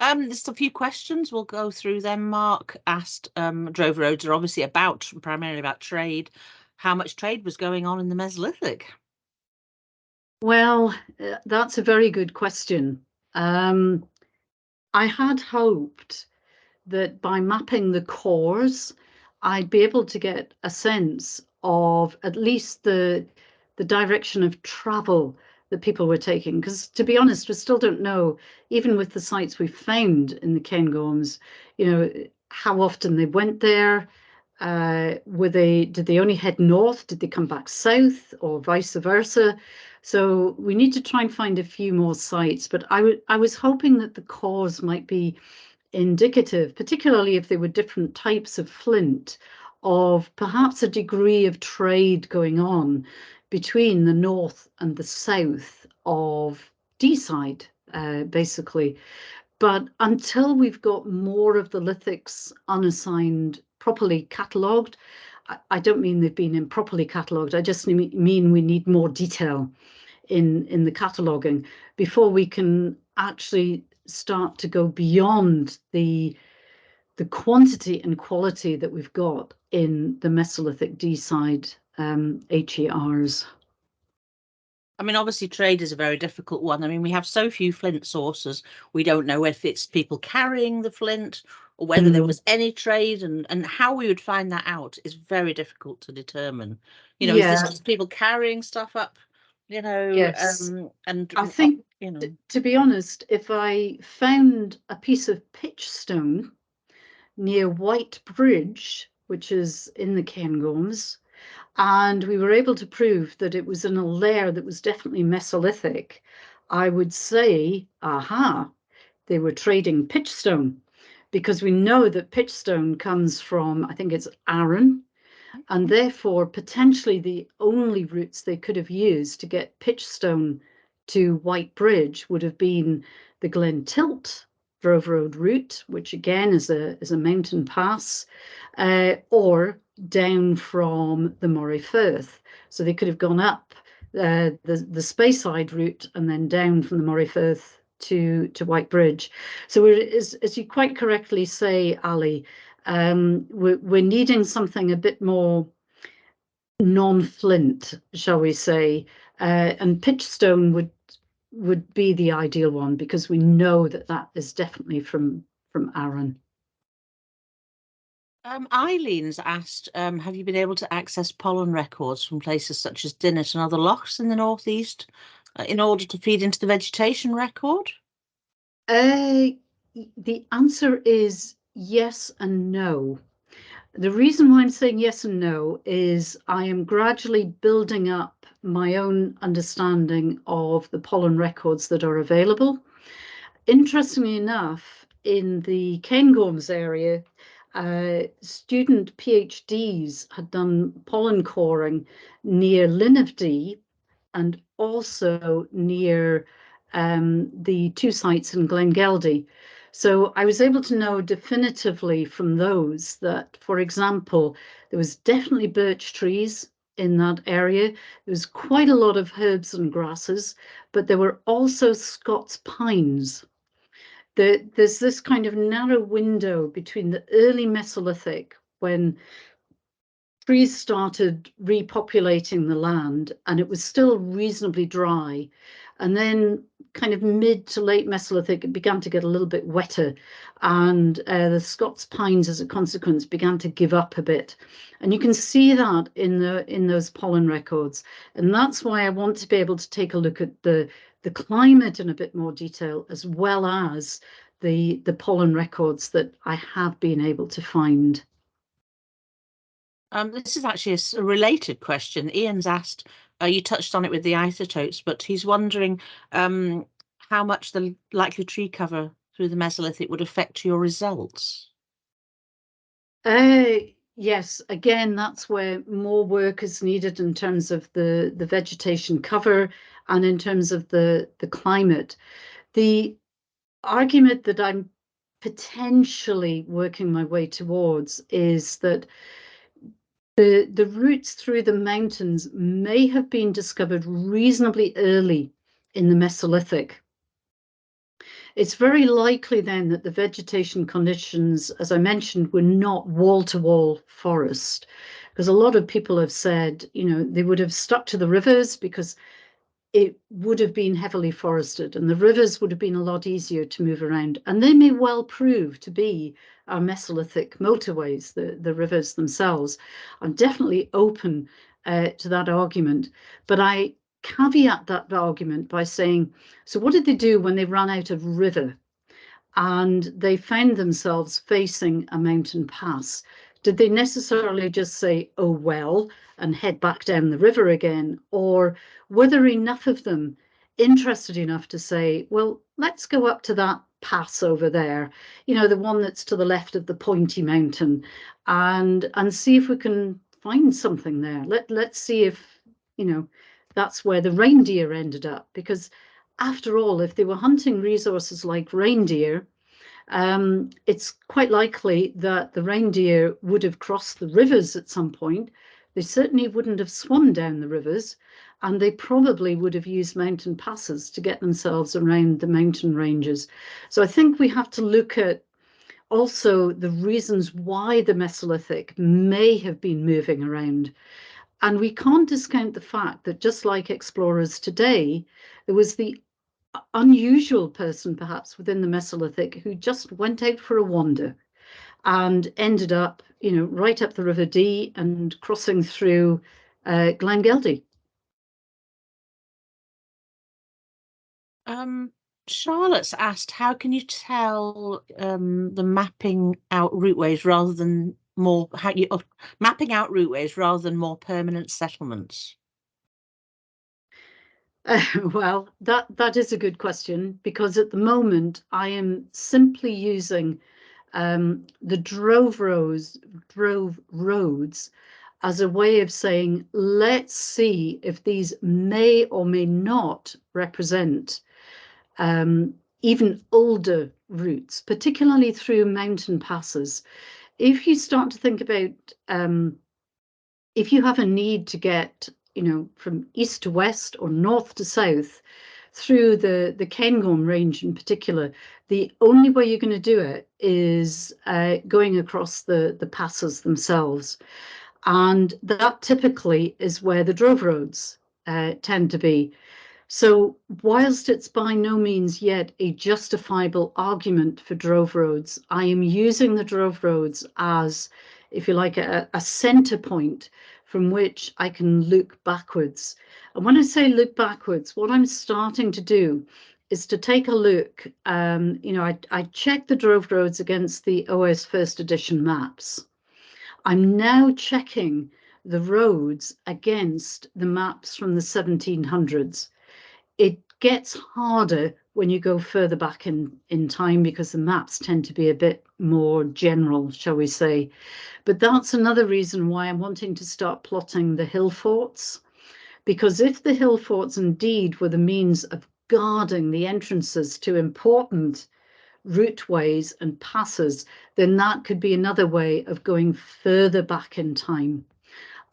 just a few questions. We'll go through them. Mark asked, Drove Roads are obviously primarily about trade. How much trade was going on in the Mesolithic? Well, that's a very good question. I had hoped that by mapping the cores, I'd be able to get a sense of at least the direction of travel that people were taking. Because to be honest, we still don't know, even with the sites we found in the Cairngorms, how often they went there. Did they only head north? Did they come back south, or vice versa? So we need to try and find a few more sites. But I was hoping that the cores might be indicative, particularly if they were different types of flint, of perhaps a degree of trade going on between the north and the south of Deeside, basically. But until we've got more of the lithics unassigned, properly catalogued, I don't mean they've been improperly catalogued, I just mean we need more detail in the cataloguing before we can actually start to go beyond the quantity and quality that we've got in the Mesolithic Deeside HERs. I mean, obviously, trade is a very difficult one. I mean, we have so few flint sources. We don't know if it's people carrying the flint or whether there was any trade, and how we would find that out is very difficult to determine. Is this just people carrying stuff up? Yes. And I think, to be honest, if I found a piece of pitch stone near White Bridge, which is in the Cairngorms, and we were able to prove that it was in a layer that was definitely Mesolithic, I would say, aha, they were trading pitchstone, because we know that pitchstone comes from, I think it's Arran, and therefore potentially the only routes they could have used to get pitchstone to White Bridge would have been the Glen Tilt Drove Road route, which again is a mountain pass, or down from the Moray Firth. So they could have gone up the Speyside route and then down from the Moray Firth to White Bridge. So as you quite correctly say, Ali, we're needing something a bit more non-flint, shall we say, and pitchstone would be the ideal one, because we know that is definitely from Arran. Eileen's asked, have you been able to access pollen records from places such as Dinnet and other lochs in the northeast in order to feed into the vegetation record? The answer is yes and no. The reason why I'm saying yes and no is I am gradually building up my own understanding of the pollen records that are available. Interestingly enough, in the Cairngorms area, student PhDs had done pollen coring near Linn of Dee and also near the two sites in Glengeldy. So I was able to know definitively from those that, for example, there was definitely birch trees in that area. There was quite a lot of herbs and grasses, but there were also Scots pines. There's this kind of narrow window between the early Mesolithic, when trees started repopulating the land and it was still reasonably dry, and then kind of mid to late Mesolithic it began to get a little bit wetter, and the Scots pines as a consequence began to give up a bit, and you can see that in those pollen records. And that's why I want to be able to take a look at the climate in a bit more detail, as well as the pollen records that I have been able to find. This is actually a related question. Ian's asked, you touched on it with the isotopes, but he's wondering how much the likely tree cover through the Mesolithic would affect your results. Yes, again, that's where more work is needed in terms of the vegetation cover and in terms of the climate. The argument that I'm potentially working my way towards is that The routes through the mountains may have been discovered reasonably early in the Mesolithic. It's very likely then that the vegetation conditions, as I mentioned, were not wall-to-wall forest, because a lot of people have said, they would have stuck to the rivers because it would have been heavily forested and the rivers would have been a lot easier to move around. And they may well prove to be our Mesolithic motorways, the rivers themselves. I'm definitely open to that argument, but I caveat that argument by saying, so what did they do when they ran out of river and they found themselves facing a mountain pass? Did they necessarily just say, oh, well, and head back down the river again? Or were there enough of them interested enough to say, well, let's go up to that pass over there, the one that's to the left of the pointy mountain, and see if we can find something there. Let's see if, that's where the reindeer ended up. Because after all, if they were hunting resources like reindeer, it's quite likely that the reindeer would have crossed the rivers at some point. They certainly wouldn't have swum down the rivers, and they probably would have used mountain passes to get themselves around the mountain ranges. So I think we have to look at also the reasons why the Mesolithic may have been moving around. And we can't discount the fact that just like explorers today, there was the unusual person perhaps within the Mesolithic who just went out for a wander and ended up, right up the River Dee and crossing through Glengeldy. Charlotte's asked, how can you tell the mapping out routeways rather than more mapping out routeways rather than more permanent settlements? Well, that is a good question, because at the moment I am simply using the drove roads as a way of saying, let's see if these may or may not represent even older routes, particularly through mountain passes. If you start to think about, if you have a need to get, from east to west or north to south through the Cairngorm range in particular, the only way you're going to do it is going across the passes themselves. And that typically is where the drove roads tend to be. So whilst it's by no means yet a justifiable argument for drove roads, I am using the drove roads as, if you like, a center point from which I can look backwards. And when I say look backwards, what I'm starting to do is to take a look. I checked the drove roads against the OS First Edition maps. I'm now checking the roads against the maps from the 1700s. It gets harder when you go further back in time because the maps tend to be a bit more general, shall we say. But that's another reason why I'm wanting to start plotting the hill forts, because if the hill forts indeed were the means of guarding the entrances to important routeways and passes, then that could be another way of going further back in time.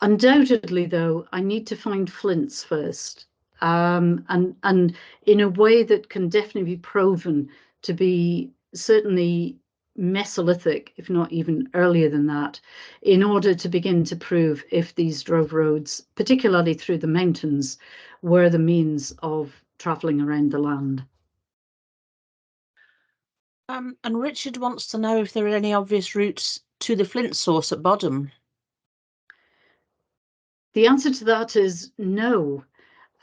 Undoubtedly, though, I need to find flints first. And in a way that can definitely be proven to be certainly Mesolithic, if not even earlier than that, in order to begin to prove if these drove roads, particularly through the mountains, were the means of travelling around the land. And Richard wants to know if there are any obvious routes to the flint source at Bodham. The answer to that is no.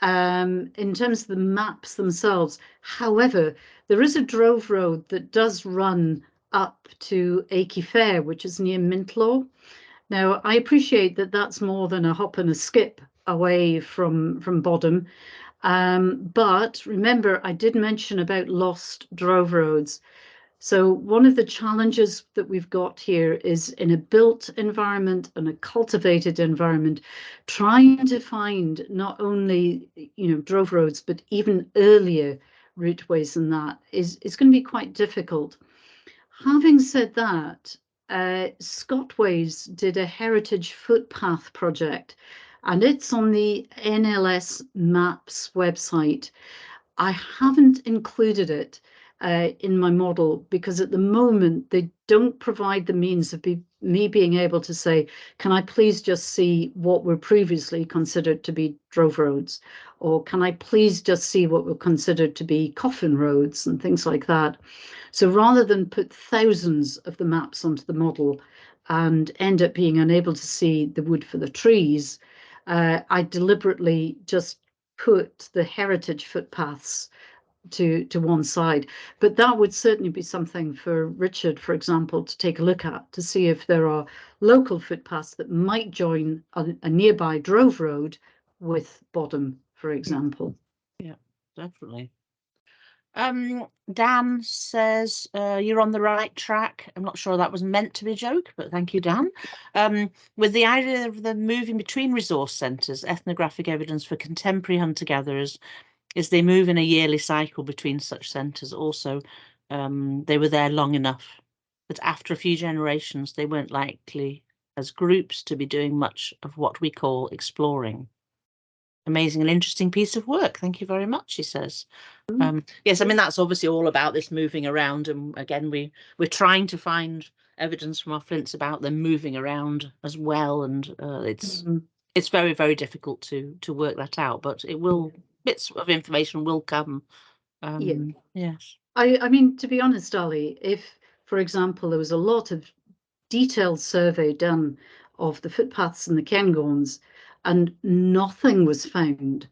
In terms of the maps themselves. However, there is a drove road that does run up to Achy Fair, which is near Mintlaw. Now, I appreciate that that's more than a hop and a skip away from Bodham. But remember, I did mention about lost drove roads. So one of the challenges that we've got here is in a built environment and a cultivated environment, trying to find not only, drove roads, but even earlier routeways than that is going to be quite difficult. Having said that, Scotways did a heritage footpath project, and it's on the NLS Maps website. I haven't included it in my model because at the moment they don't provide the means of me being able to say, can I please just see what were previously considered to be drove roads? Or can I please just see what were considered to be coffin roads and things like that? So rather than put thousands of the maps onto the model and end up being unable to see the wood for the trees, I deliberately just put the heritage footpaths to one side. But that would certainly be something for Richard, for example, to take a look at, to see if there are local footpaths that might join a nearby drove road with Bodham, for example. Yeah, definitely. Dan says you're on the right track. I'm not sure that was meant to be a joke, but thank you, Dan. With the idea of them moving between resource centres, ethnographic evidence for contemporary hunter-gatherers is they move in a yearly cycle between such centres. Also, they were there long enough that after a few generations, they weren't likely as groups to be doing much of what we call exploring. Amazing and interesting piece of work. Thank you very much, he says. Yes, I mean, that's obviously all about this moving around. And again, we're trying to find evidence from our flints about them moving around as well. And it's very, very difficult to work that out, but it will, bits of information will come. Yes. I mean, to be honest, Ali, if, for example, there was a lot of detailed survey done of the footpaths and the Cairngorms and nothing was found,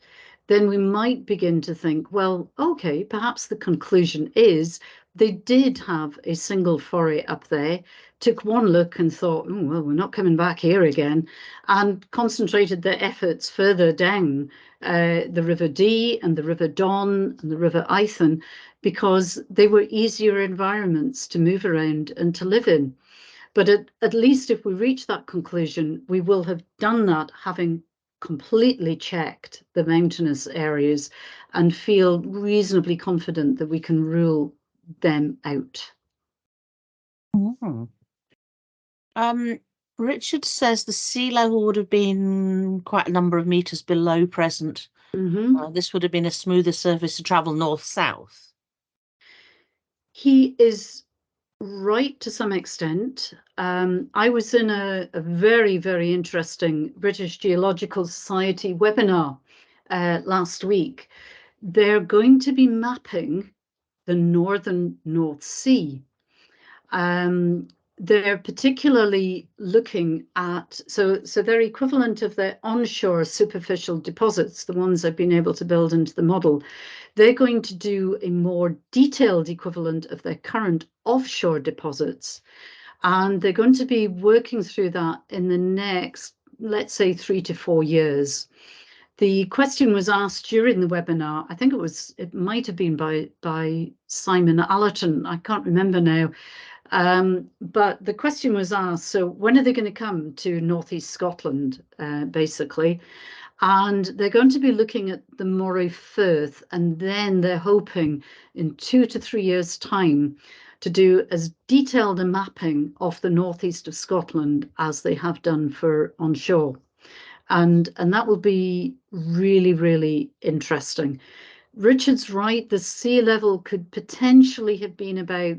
then we might begin to think, well, okay, perhaps the conclusion is they did have a single foray up there, took one look and thought, oh, well, we're not coming back here again, and concentrated their efforts further down the River Dee and the River Don and the River Eithne, because they were easier environments to move around and to live in. But at least if we reach that conclusion, we will have done that having completely checked the mountainous areas and feel reasonably confident that we can rule them out. Richard says the sea level would have been quite a number of meters below present. This would have been a smoother surface to travel north-south. He is right to some extent. I was in a very, very interesting British Geological Society webinar last week. They're going to be mapping the northern North Sea. They're particularly looking at, so they're equivalent of their onshore superficial deposits, the ones I've been able to build into the model. They're going to do a more detailed equivalent of their current offshore deposits. And they're going to be working through that in the next, let's say, 3 to 4 years. The question was asked during the webinar, I think it might have been by Simon Allerton, I can't remember now. But the question was asked, so when are they going to come to Northeast Scotland, basically? And they're going to be looking at the Moray Firth, and then they're hoping in 2 to 3 years' time to do as detailed a mapping of the northeast of Scotland as they have done for onshore. And that will be really, really interesting. Richard's right, the sea level could potentially have been about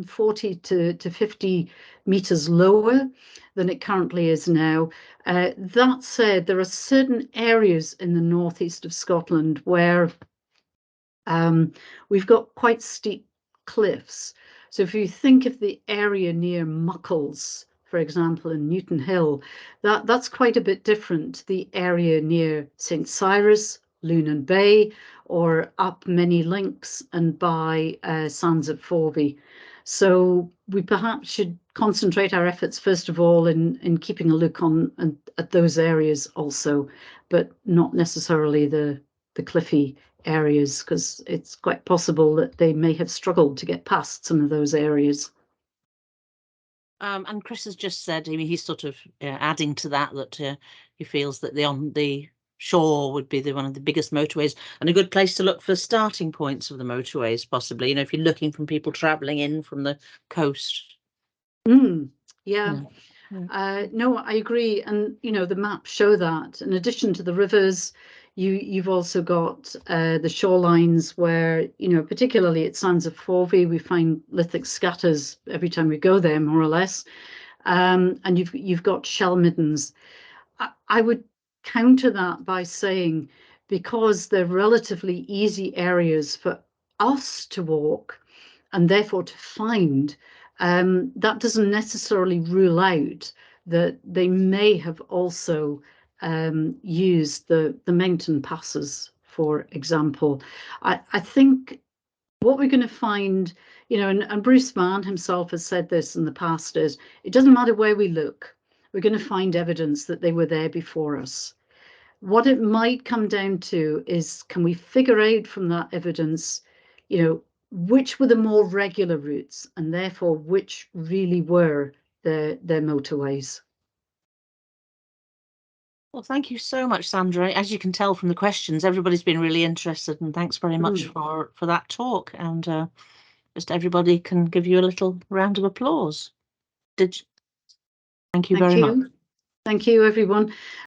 40 to 50 meters lower than it currently is now. That said, there are certain areas in the northeast of Scotland where we've got quite steep cliffs. So if you think of the area near Muckles, for example, in Newton Hill, that's quite a bit different to the area near St. Cyrus, Lunan Bay, or up Many Links and by Sands of Forby. So we perhaps should concentrate our efforts, first of all, in keeping a look at those areas also, but not necessarily the cliffy areas, because it's quite possible that they may have struggled to get past some of those areas. And Chris has just said, I mean, he's sort of adding to that he feels that on the shore would be one of the biggest motorways and a good place to look for starting points of the motorways, possibly, if you're looking from people travelling in from the coast. Yeah. Yeah. No, I agree. And, you know, the maps show that in addition to the rivers, you've also got the shorelines where, you know, particularly at Sands of Forvey, we find lithic scatters every time we go there, more or less. And you've got shell middens. I would counter that by saying, because they're relatively easy areas for us to walk and therefore to find, that doesn't necessarily rule out that they may have also used the mountain passes, for example. I think what we're going to find, you know, and Bruce Mann himself has said this in the past, is it doesn't matter where we look, we're going to find evidence that they were there before us. What it might come down to is, can we figure out from that evidence, you know, which were the more regular routes and therefore which really were their motorways. Well, thank you so much, Sandra. As you can tell from the questions, everybody's been really interested, and thanks very much for that talk. And just everybody can give you a little round of applause. Thank you very much. Thank you, everyone.